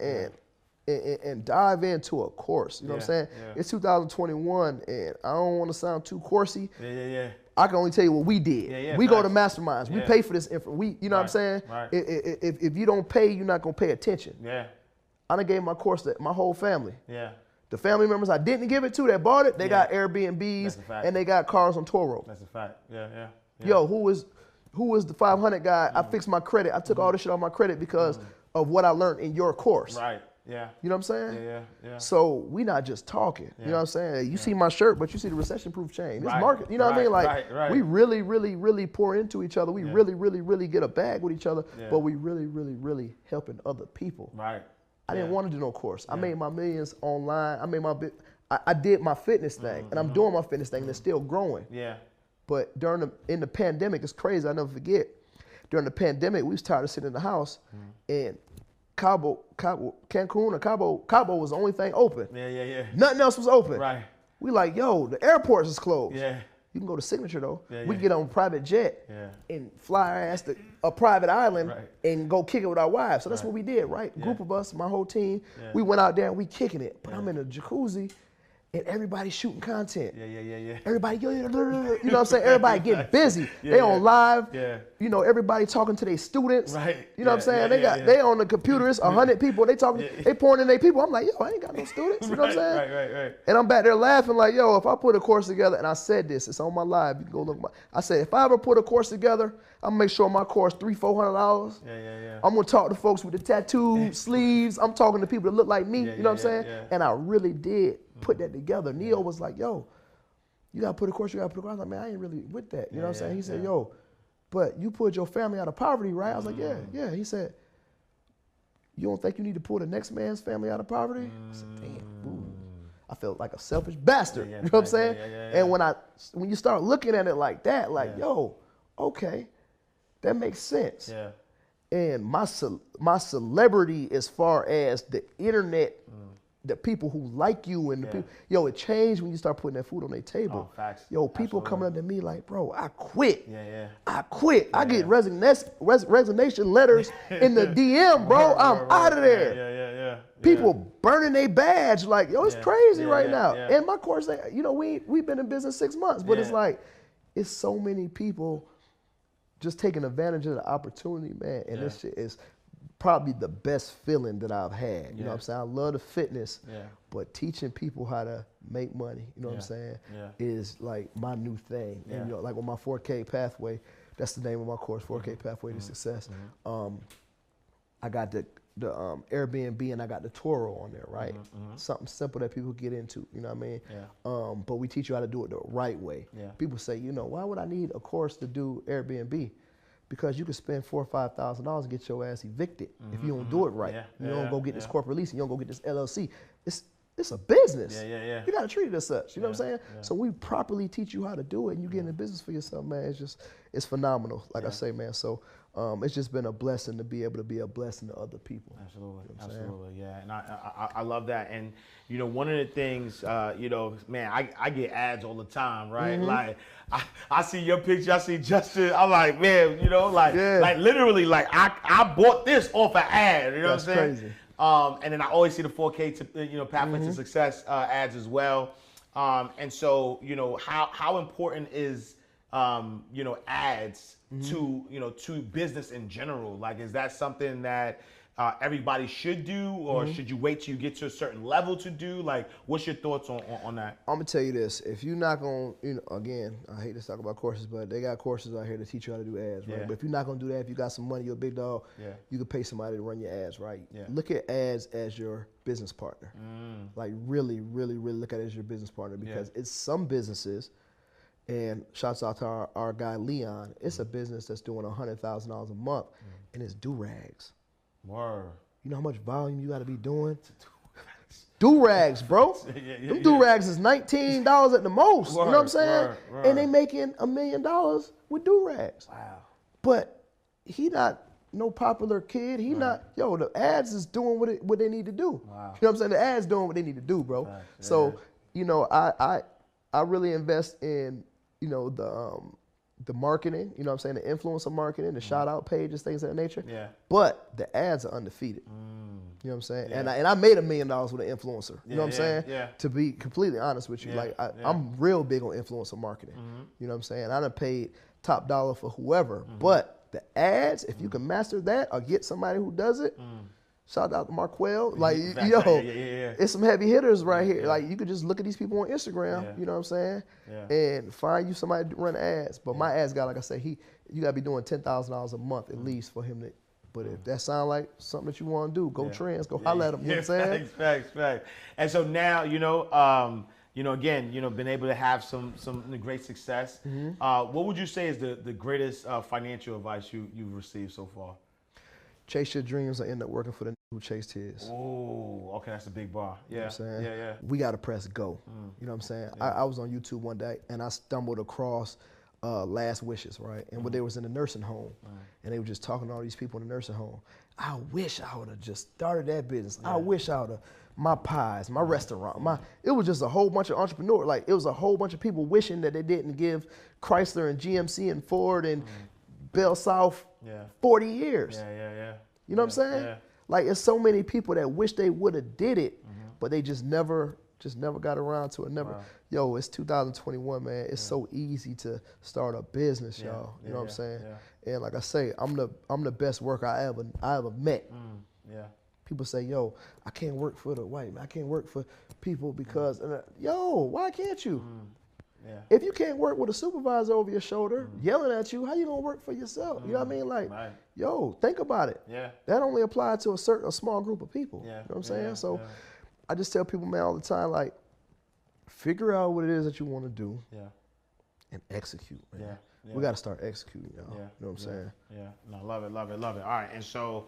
and dive into a course. You know what I'm saying? Yeah. It's 2021, and I don't want to sound too coursey. Yeah. I can only tell you what we did. We go to masterminds. We pay for this info. You know what I'm saying? Right. If you don't pay, you're not gonna pay attention. Yeah. I done gave my course to my whole family. Yeah. The family members I didn't give it to that bought it, they got Airbnbs and they got cars on Toro. That's a fact. Yeah. Yo, who was the 500 guy? I fixed my credit. I took all this shit off my credit because of what I learned in your course. Right. Yeah. You know what I'm saying? Yeah. So we not just talking. You know what I'm saying? You see my shirt, but you see the recession-proof chain. This market, you know what I mean? Like we really, really, really pour into each other. We really, really, really get a bag with each other, but we really, really, really helping other people. Right. I didn't want to do no course. I made my millions online. I did my fitness thing, and I'm doing my fitness thing, and it's still growing. Yeah. But in the pandemic, it's crazy. I never forget. During the pandemic, we was tired of sitting in the house, and Cancun or Cabo was the only thing open. Yeah. Nothing else was open. Right. We like, yo, the airports is closed. Yeah. You can go to Signature though. Yeah, we can get on a private jet and fly our ass to a private island and go kick it with our wives. So that's what we did, right? Group of us, my whole team, we went out there and we kicking it. But I'm in a jacuzzi and everybody shooting content. Yeah. Everybody, you know what I'm saying? Everybody getting busy. They on live. You know, everybody talking to their students. Right. You know what I'm saying? They on the computer. It's 100 people. They talking. They pouring in their people. I'm like, yo, I ain't got no students. You know what I'm saying? Right. And I'm back there laughing like, yo, if I put a course together, and I said this, it's on my live. You can go look. I said, if I ever put a course together, I'm gonna make sure my course $300-400. Yeah. I'm gonna talk to folks with the tattoo sleeves. I'm talking to people that look like me. You know what I'm saying? And I really did put that together. Neo was like, yo, you gotta put a course, I was like, man, I ain't really with that. You know what I'm saying? He said, yo, but you put your family out of poverty, right? I was like, yeah. He said, you don't think you need to pull the next man's family out of poverty? I said, damn, ooh. I felt like a selfish bastard. You know what I'm saying? And when you start looking at it like that, like, yo, okay, that makes sense. Yeah. And my celebrity as far as the internet, the people who like you and the people, yo, it changed when you start putting that food on their table. Oh, facts. Yo, people coming up to me like, bro, I quit. I quit. Yeah, I get resignation letters in the DM, bro. I'm out of there. Yeah. People burning their badge, like, yo, it's crazy right now. And my course, you know, we've been in business 6 months, but it's like, it's so many people just taking advantage of the opportunity, man. And this shit is probably the best feeling that I've had. You know what I'm saying? I love the fitness, but teaching people how to make money, you know what I'm saying, is like my new thing. And you know, like with my 4K pathway, that's the name of my course, 4K Pathway to Success. I got the Airbnb and I got the Toro on there, right? Something simple that people get into, you know what I mean? But we teach you how to do it the right way. People say, you know, why would I need a course to do Airbnb? Because you could spend $4,000 or $5,000 and get your ass evicted if you don't do it right. You don't go get this corporate lease, and you don't go get this LLC. It's a business. You got to treat it as such. You know what I'm saying? So we properly teach you how to do it, and you get in the business for yourself, man. It's phenomenal. Like I say, man. So it's just been a blessing to be able to be a blessing to other people. Absolutely, yeah. And I love that. And you know, one of the things, you know, man, I get ads all the time, right? Like I see your picture, I see Justin, I'm like, man, you know, like literally, like I bought this off an ad. You know what I'm saying? Crazy. And then I always see the 4K to Pathway to Success ads as well. And so, you know, how important is you know, ads to business in general? Like, is that something that everybody should do, or should you wait till you get to a certain level to do? Like, what's your thoughts on that? I'm gonna tell you this: if you're not gonna, you know, again, I hate to talk about courses, but they got courses out here to teach you how to do ads, right? But if you're not gonna do that, if you got some money, you're a big dog, you can pay somebody to run your ads, right? Look at ads as your business partner. Like, really, really, really look at it as your business partner, because it's some businesses. And shouts out to our guy Leon. It's a business that's doing $100,000 a month, and it's do-rags. Word. You know how much volume you got to be doing? Do-rags, bro. Them do-rags is $19 at the most. You know what I'm saying? And they making $1 million with do-rags. Wow. But he not no popular kid. He not, yo, the ads is doing what they need to do. Wow. You know what I'm saying? The ads doing what they need to do, bro. So, you know, I really invest in, you know, the marketing, you know what I'm saying, the influencer marketing, the shout out pages, things of that nature. Yeah. But the ads are undefeated. You know what I'm saying? Yeah. And I made $1 million with an influencer. You know what I'm saying? Yeah. To be completely honest with you, like I'm real big on influencer marketing. You know what I'm saying? I done paid top dollar for whoever, but the ads, if you can master that or get somebody who does it, shout out to Marquell. Like, it's some heavy hitters right here. Like, you could just look at these people on Instagram, you know what I'm saying? And find you somebody to run ads. But my ads guy, like I said, you got to be doing $10,000 a month at least for him to. But if that sound like something that you want to do, go trends, go holler at them. You know what I'm saying? Facts. And so now, again, been able to have some great success. What would you say is the greatest financial advice you've received so far? Chase your dreams or end up working for the who chased his. Oh, okay, that's a big bar. Yeah, you know what I'm saying? Yeah. We got to press go. You know what I'm saying? I was on YouTube one day and I stumbled across Last Wishes, right? And when they was in a nursing home, and they were just talking to all these people in the nursing home. I wish I would have just started that business. I wish I would have my pies, my restaurant, it was just a whole bunch of entrepreneurs. Like, it was a whole bunch of people wishing that they didn't give Chrysler and GMC and Ford and Bell South 40 years. Yeah. You know what I'm saying? Yeah. Like, it's so many people that wish they would have did it, but they just never got around to it. Wow. Yo, it's 2021, man. It's so easy to start a business, y'all. You know what I'm saying? Yeah. And like I say, I'm the best worker I ever met. Yeah. People say, yo, I can't work for the white man. I can't work for people because, yo, why can't you? Yeah. If you can't work with a supervisor over your shoulder yelling at you, how you gonna work for yourself? You know what I mean? Like, yo, think about it. Yeah. That only applies to a small group of people. Yeah. You know what I'm saying? So I just tell people, man, all the time, like, figure out what it is that you want to do and execute, man. Yeah. We got to start executing, y'all. You know what I'm saying? Yeah. No, love it. All right. And so,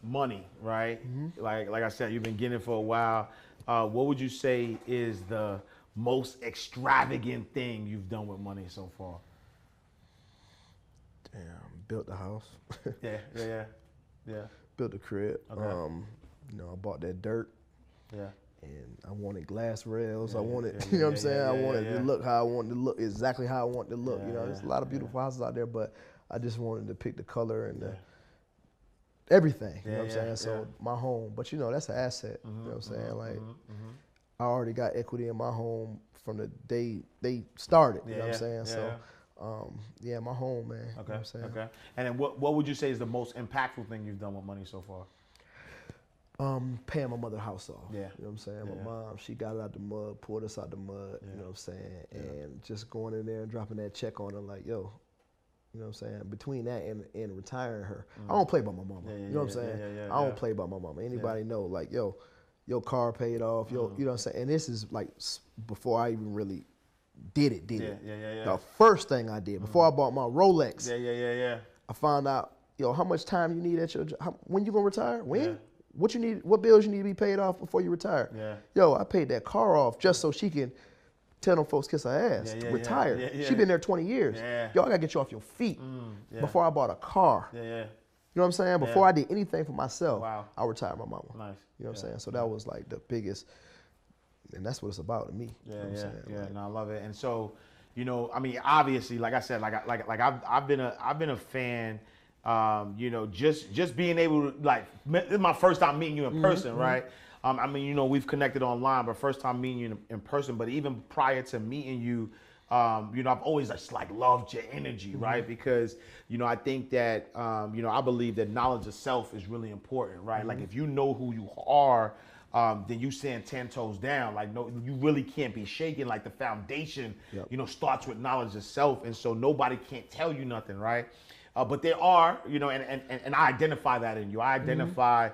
money, right? Like I said, you've been getting it for a while. What would you say is the most extravagant thing you've done with money so far? Damn, built the house. Yeah. Built the crib. Okay. I bought that dirt. Yeah. And I wanted glass rails. I wanted, you know what I'm saying? I wanted to look how I wanted to look, exactly how I wanted to look. There's a lot of beautiful houses out there, but I just wanted to pick the color and everything. You know what I'm saying? So my home, but that's an asset. You know what I'm saying? Like, I already got equity in my home from the day they started. You know what I'm saying? So, my home, man. Okay. You know what I'm saying? Okay. And then what would you say is the most impactful thing you've done with money so far? Paying my mother house off. Yeah. You know what I'm saying? My mom, she got it out the mud, pulled us out the mud, you know what I'm saying? And just going in there and dropping that check on her like, yo, you know what I'm saying? Between that and retiring her, I don't play by my mama. You know what I'm saying? I don't play by my mama. Anybody know, like, yo, your car paid off, you know what I'm saying? And this is like before I even really did it. The first thing I did, before I bought my Rolex, I found out, yo, how much time you need at your job, when you gonna retire? When? Yeah. What bills you need to be paid off before you retire? Yeah. Yo, I paid that car off just so she can tell them folks kiss her ass, retire. She been there 20 years. Yo, I gotta get you off your feet before I bought a car. You know what I'm saying? Before I did anything for myself, I retired my mama. Nice. You know what I'm saying? So that was like the biggest, and that's what it's about to me. You know what I'm saying? No, I love it. And so, I mean, obviously, like I said, I've been a fan. Just being able to, like, this is my first time meeting you in person, right? I mean, we've connected online, but first time meeting you in person. But even prior to meeting you, I've always just like loved your energy, right? Because, I think that, I believe that knowledge of self is really important, right? Like, if you know who you are, then you stand 10 toes down. Like, no, you really can't be shaken. Like, the foundation, starts with knowledge of self. And so nobody can't tell you nothing, right? But there are, and I identify that in you. I identify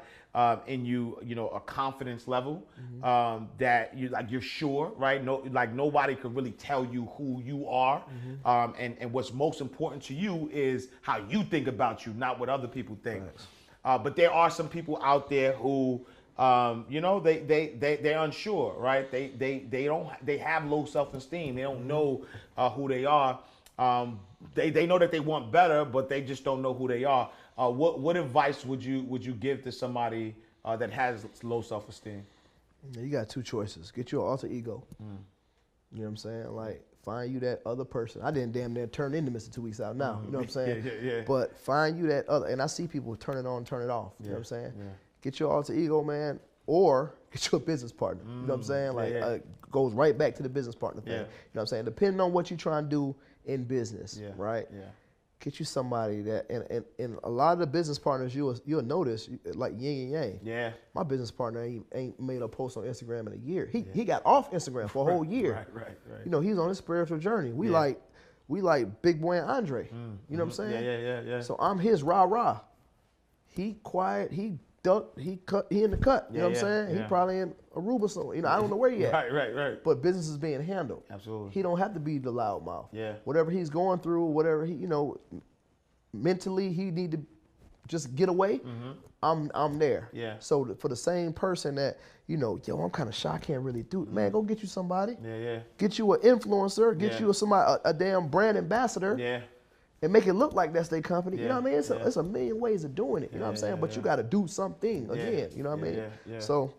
in you, a confidence level that you're sure, right? Nobody could really tell you who you are. And what's most important to you is how you think about you, not what other people think. But there are some people out there who, they're unsure, right? They have low self-esteem. They don't know who they are. They know that they want better, but they just don't know who they are. What advice would you give to somebody that has low self-esteem? You got two choices. Get your alter ego. You know what I'm saying? Like, Find you that other person. I didn't damn near turn into Mr. 2 Weeks Out now. You know what I'm saying? Yeah. But find you that other, and I see people turn it on, turn it off. You know what I'm saying? Yeah. Get your alter ego, man, or get you a business partner. You know what I'm saying? Like, goes right back to the business partner thing. You know what I'm saying? Depending on what you're trying to do in business, right? Yeah. Get you somebody that, and a lot of the business partners you'll notice, like yin and yang. Yeah. My business partner ain't made a post on Instagram in a year. He got off Instagram for a whole year. Right. You know, he's on his spiritual journey. We like Big Boy and Andre. You know what I'm saying? Yeah. So I'm his rah-rah. He quiet, he duck, he in the cut. You know what I'm saying? He probably in Aruba somewhere. You know, I don't know where he at. Right. But business is being handled. Absolutely. He don't have to be the loudmouth. Yeah. Whatever he's going through, whatever he, you know, mentally he need to just get away. I'm there. Yeah. So for the same person that, you know, yo, I'm kind of shy, I can't really do it. Man, go get you somebody. Yeah. Get you an influencer. Get you a damn brand ambassador. Yeah. And make it look like that's their company. You know what I mean? It's a million ways of doing it. You know what I'm saying? But you got to do something again. You know what I mean? Yeah. So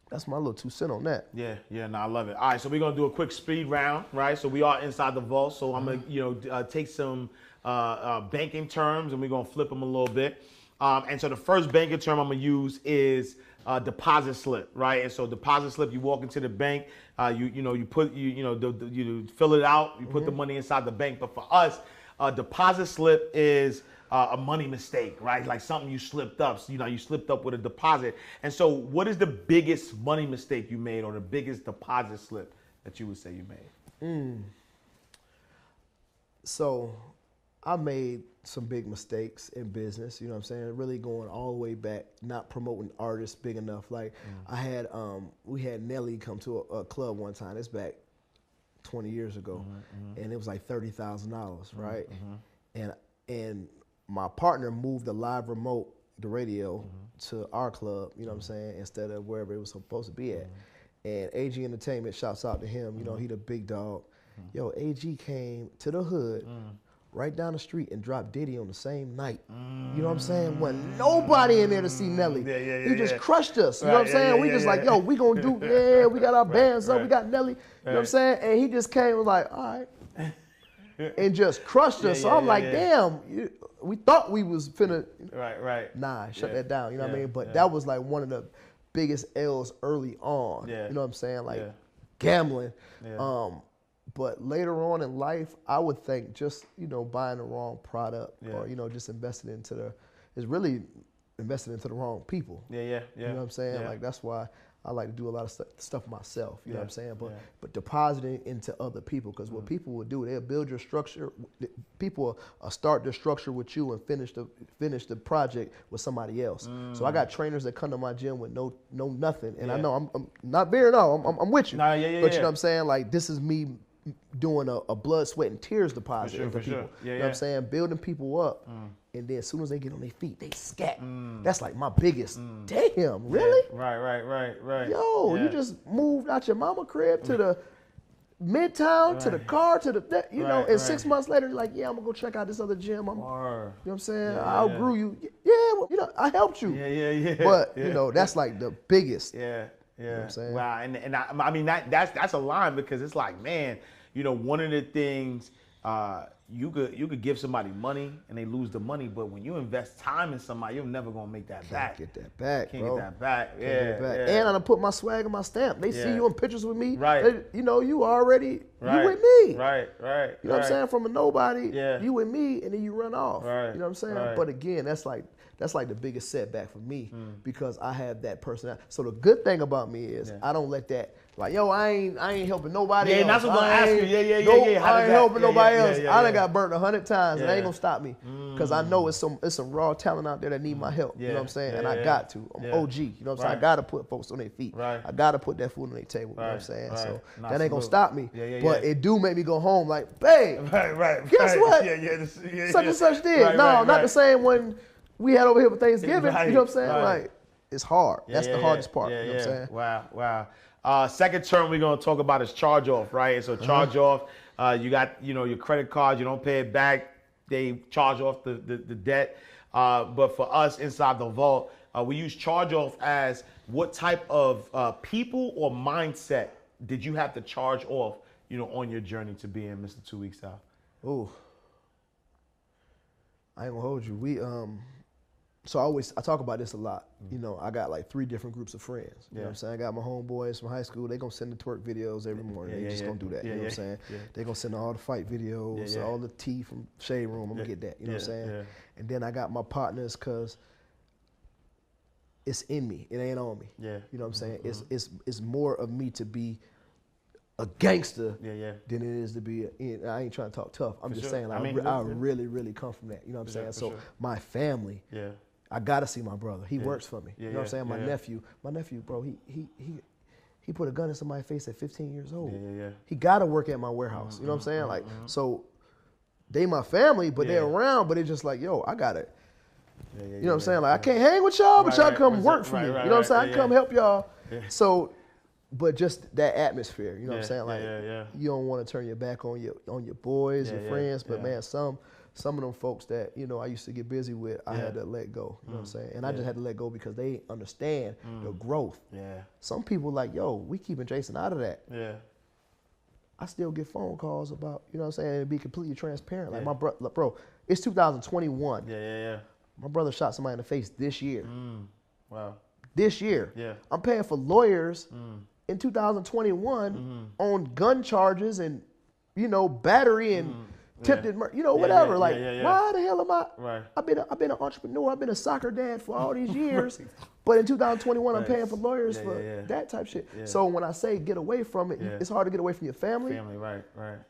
that's my little 2 cents on that. Yeah, no, I love it. All right, so we're gonna do a quick speed round, right? So we are inside the vault. So I'm gonna, take some banking terms and we're gonna flip them a little bit. And so the first banking term I'm gonna use is deposit slip, right? And so deposit slip, you walk into the bank, you fill it out, you put the money inside the bank. But for us, deposit slip is a money mistake, right? Like something you slipped up. So, you slipped up with a deposit. And so what is the biggest money mistake you made or the biggest deposit slip that you would say you made? So I made some big mistakes in business, you know what I'm saying? Really going all the way back, not promoting artists big enough. Like we had Nelly come to a club one time. It's back 20 years ago. And it was like $30,000, right? And my partner moved the live remote, the radio, to our club, you know what I'm saying, instead of wherever it was supposed to be at. And AG Entertainment, shouts out to him, you know, he the big dog. Yo, AG came to the hood, right down the street and dropped Diddy on the same night. You know what I'm saying? When nobody in there to see Nelly. He just crushed us. You know what I'm saying? We just like, yo, we gonna do, we got our bands up, we got Nelly. You know what I'm saying? And he just came and was like, all right. And just crushed us. So I'm like, damn, we thought we was finna. Nah, shut that down. You know what I mean? But that was like one of the biggest L's early on. You know what I'm saying? Like gambling. But later on in life, I would think just, buying the wrong product or, just investing into really investing into the wrong people. You know what I'm saying? Like, that's why I like to do a lot of stuff myself, you know what I'm saying? But depositing into other people, because what people will do, they'll build your structure. People will start their structure with you and finish the project with somebody else. So I got trainers that come to my gym with no nothing. And I know I'm not veering off, I'm with you. But you know what I'm saying? Like, this is me doing a blood, sweat, and tears deposit for people. You know what I'm saying? Building people up. And then as soon as they get on their feet, they scat. That's like my biggest, damn, really? Right. Yo, you just moved out your mama crib to the Midtown, to the car, to the, and 6 months later, you're like, I'm gonna go check out this other gym. You know what I'm saying? I outgrew you. Well, I helped you. But, that's like the biggest. You know what I'm saying? Wow, and I mean, that's a line, because it's like, man, one of the things, you could give somebody money and they lose the money, but when you invest time in somebody, you're never gonna make that back. Can't get that back, Can't bro. get that back. Can't get it back. And I done put my swag and my stamp. They see you in pictures with me. Right. You already, you with me. Right. You know what I'm saying? From a nobody, you with me, and then you run off. Right. You know what I'm saying? Right. But again, that's like the biggest setback for me, because I have that personality. So the good thing about me is I don't let that, like, yo, I ain't helping nobody else. And that's what I'm gonna ask you. I ain't helping nobody else. I done got burnt 100 times, and they ain't gonna stop me, because I know it's some raw talent out there that need my help. You know what I'm saying? And I got to. I'm OG. You know what I'm saying? I gotta put folks on their feet. I gotta put that food on their table. You know what I'm saying? So that ain't gonna stop me. But it do make me go home like, babe. Guess what? Such and such did. No, not the same one we had over here for Thanksgiving. You know what I'm saying? Like, it's hard. That's the hardest part. You know what I'm saying? Wow. Second term we're gonna talk about is charge off, right? So charge off, you got your credit card, you don't pay it back, they charge off the debt. But for us inside the vault, we use charge off as what type of people or mindset did you have to charge off on your journey to being Mr. 2 Weeks Out? Oh, I ain't gonna hold you. So I talk about this a lot. I got like 3 different groups of friends. You know what I'm saying? I got my homeboys from high school. They gonna send the twerk videos every morning. They just gonna do that. You know what I'm saying? Yeah. They gonna send all the fight videos, all the tea from Shade Room. I'm gonna get that. You know what I'm saying? Yeah. And then I got my partners because it's in me. It ain't on me. Yeah. You know what I'm saying? It's more of me to be a gangster than it is to be. I ain't trying to talk tough. I'm just saying. Like, I really, really come from that. You know what I'm saying? So my family. Yeah. I gotta see my brother. He works for me. You know what I'm saying? My nephew, bro, he put a gun in somebody's face at 15 years old. He gotta work at my warehouse. You know what I'm saying? Like, so they my family, but they're around, but it's just like, yo, I gotta, you know what I'm saying? Like, I can't hang with y'all, but y'all come work for me. You know what I'm saying? I can come help y'all. So, but just that atmosphere, you know what I'm saying? Like, you don't want to turn your back on your boys, your friends, but man, some of them folks that, I used to get busy with, I had to let go, you know what I'm saying? And I just had to let go because they understand the growth. Yeah. Some people like, yo, we keeping Jason out of that. Yeah. I still get phone calls about, you know what I'm saying, and be completely transparent. Like my bro, it's 2021. Yeah. My brother shot somebody in the face this year. Wow. This year. Yeah. I'm paying for lawyers in 2021 on gun charges and, battery and attempted murder, whatever. Why the hell am I? Right. I've been an entrepreneur. I've been a soccer dad for all these years, but in 2021 I'm paying for lawyers for that type shit. Yeah. So when I say get away from it, it's hard to get away from your family. Family, right.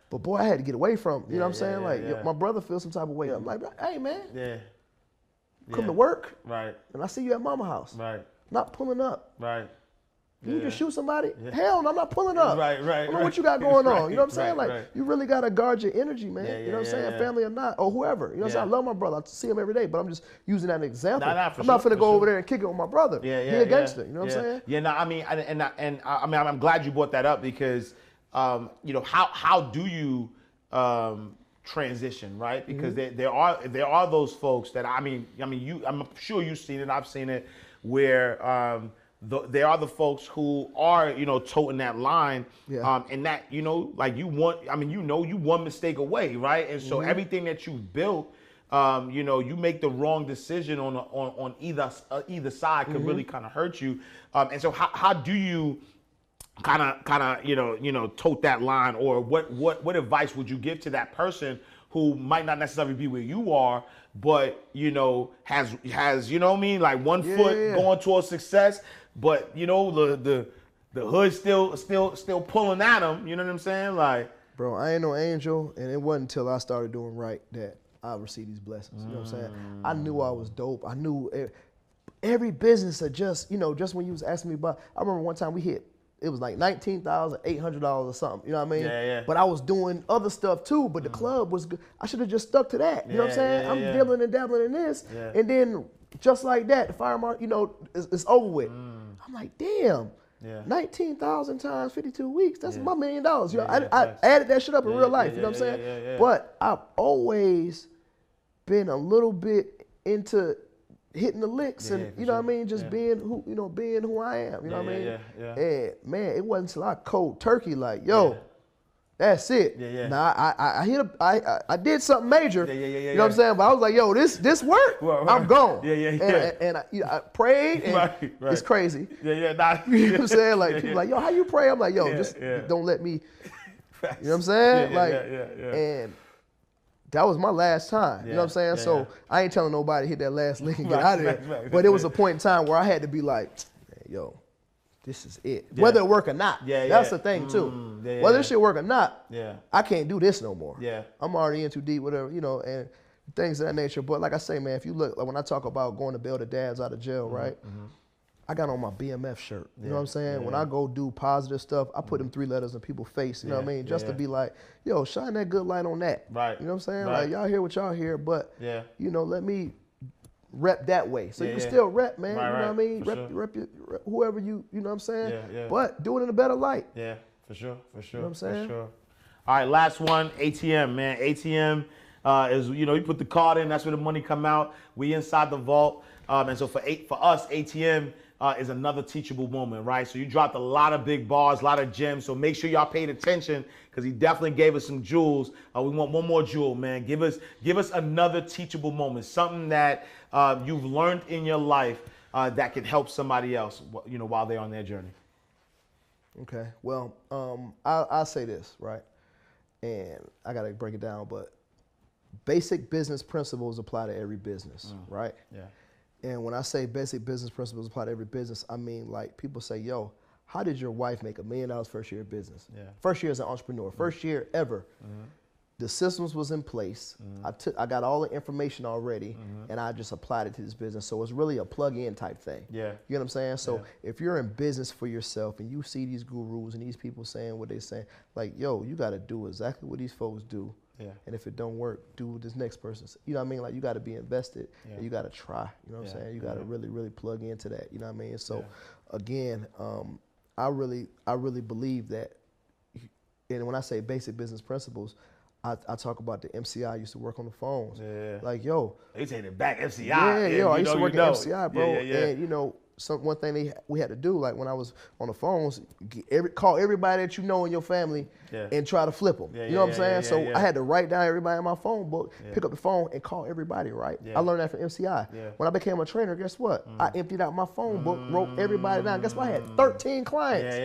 But boy, I had to get away from it. You know what I'm saying? My brother feels some type of way. I'm like, hey man, come to work, right? And I see you at mama house, right? Not pulling up, right? You just shoot somebody? Hell no, I'm not pulling up. Right. I don't know what you got going on. You know what I'm saying? Like, you really got to guard your energy, man. You know what I'm saying? Family or not, or whoever. You know what I'm saying? I love my brother. I see him every day, but I'm just using that as an example. I'm not finna go over there and kick it with my brother. He a gangster. You know what I'm saying? Yeah, no, I mean, I'm glad you brought that up because, how do you transition, right? Because there are those folks that, I'm sure you've seen it, I've seen it, where, there are the folks who are, toting that line, and that, you one mistake away, right? And so everything that you've built, you make the wrong decision on either side could really kind of hurt you. And so how do you kind of tote that line, or what advice would you give to that person who might not necessarily be where you are, but has like one foot going towards success, but the hood still pulling at him. You know what I'm saying? Like, bro, I ain't no angel, and it wasn't until I started doing right that I received these blessings. You know what I'm saying? I knew I was dope. I knew every business that just when you was asking me about. I remember one time it was like $19,800 or something. You know what I mean? Yeah. But I was doing other stuff too. But the club was good. I should have just stuck to that. You know what I'm saying? I'm dibbling and dabbling in this, and then just like that, the fire market, it's over with. I'm like, damn. Yeah. 19,000 times 52 weeks. That's my $1 million. I added that shit up in real life. You know what I'm saying? Yeah. But I've always been a little bit into hitting the licks and you know what I mean, just being who I am. You know what I mean? And man, it wasn't until I cold turkey like, yo, that's it. Now I did something major. You know what I'm saying? But I was like, yo, this work. I'm gone. And I prayed and it's crazy. You know what I'm saying? Like people like, yo, how you pray? I'm like, yo, just don't let me. You know what I'm saying? And that was my last time. You know what I'm saying? So I ain't telling nobody to hit that last link and get out of there. But it was a point in time where I had to be like, hey, yo, this is it. Whether it work or not. That's the thing too. Whether this shit work or not, I can't do this no more. I'm already in too deep, whatever, and things of that nature. But like I say, man, if you look, like when I talk about going to bail the dads out of jail, right? I got on my BMF shirt. You know what I'm saying? When I go do positive stuff, I put them 3 letters in people's face, you know what I mean? Just to be like, yo, shine that good light on that. Right. You know what I'm saying? Right. Like, y'all hear what y'all hear, but, let me rep that way. So you can still rep, man. You know what I mean? Rep whoever you know what I'm saying? But do it in a better light. Yeah, for sure. You know what I'm saying? For sure. All right, last one, ATM, man. ATM is, you put the card in, that's where the money come out. We inside the vault. And so for us, ATM, is another teachable moment, right? So you dropped a lot of big bars, a lot of gems. So make sure y'all paid attention because he definitely gave us some jewels. We want one more jewel, man. Give us another teachable moment, something that you've learned in your life that can help somebody else, while they're on their journey. Okay. Well, I'll say this, right? And I got to break it down, but basic business principles apply to every business, right? Yeah. And when I say basic business principles apply to every business, I mean, like, people say, yo, how did your wife make $1 million first year of business? Yeah. First year as an entrepreneur, first year ever. The systems was in place. I got all the information already, and I just applied it to this business. So it's really a plug-in type thing. Yeah. You know what I'm saying? So if you're in business for yourself and you see these gurus and these people saying what they're saying, like, yo, you got to do exactly what these folks do. Yeah. And if it don't work, do what this next person says. You know what I mean? Like, you got to be invested and you got to try. You know what I'm saying? You got to really, really plug into that. You know what I mean? So again, I really believe that. And when I say basic business principles, I talk about the MCI. I used to work on the phones. Yeah. Like, yo. They take it back, MCI. Yeah, yo, I used to work at MCI, bro. Yeah. And, one thing we had to do, like when I was on the phones, call everybody that you know in your family and try to flip them. You know what I'm saying? So I had to write down everybody in my phone book, pick up the phone and call everybody, right? I learned that from MCI. When I became a trainer, guess what? I emptied out my phone book, wrote everybody down. Guess what? I had 13 clients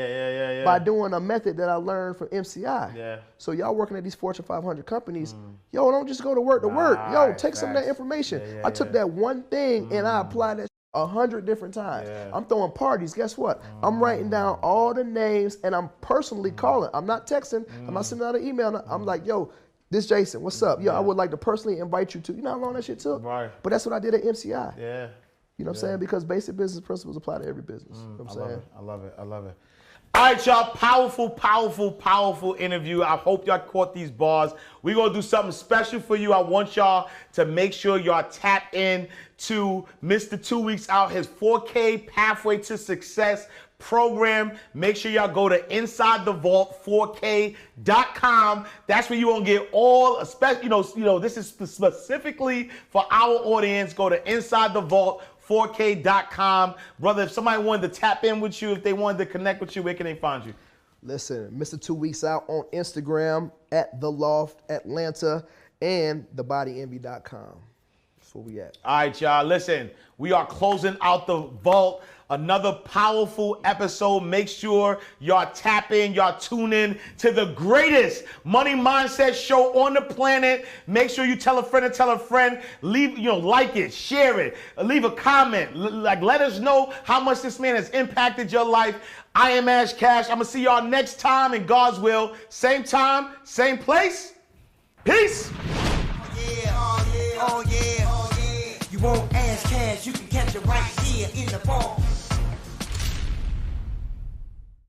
by doing a method that I learned from MCI. Yeah. So y'all working at these Fortune 500 companies, yo, don't just go to work to work. Yo, take some of that information. I took that one thing and I applied that 100 different times. I'm throwing parties. Guess what? I'm writing down all the names and I'm personally calling. I'm not texting. I'm not sending out an email. I'm like, yo, this Jason, what's up? Yo, I would like to personally invite you to. You know how long that shit took? Right. But that's what I did at MCI. Yeah. You know what I'm saying? Because basic business principles apply to every business. You know what I'm saying? I love it. All right, y'all, powerful interview. I hope y'all caught these bars. We're going to do something special for you. I want y'all to make sure y'all tap in to Mr. 2 Weeks Out, his 4K Pathway to Success program. Make sure y'all go to InsideTheVault4K.com. That's where you're going to get all, especially, this is specifically for our audience. Go to InsideTheVault4K.com. Brother, if somebody wanted to tap in with you, if they wanted to connect with you, where can they find you? Listen, Mr. 2 Weeks Out on Instagram, at The Loft Atlanta, and TheBodyEnvy.com. That's where we at. All right, y'all. Listen, we are closing out the vault. Another powerful episode. Make sure y'all tap in, y'all tune in to the greatest money mindset show on the planet. Make sure you tell a friend and tell a friend. Leave, like it, share it, leave a comment. Let us know how much this man has impacted your life. I am Ash Cash. I'm gonna see y'all next time in God's will. Same time, same place. Peace. Oh yeah. You want Ash Cash, you can catch it right here in the vault.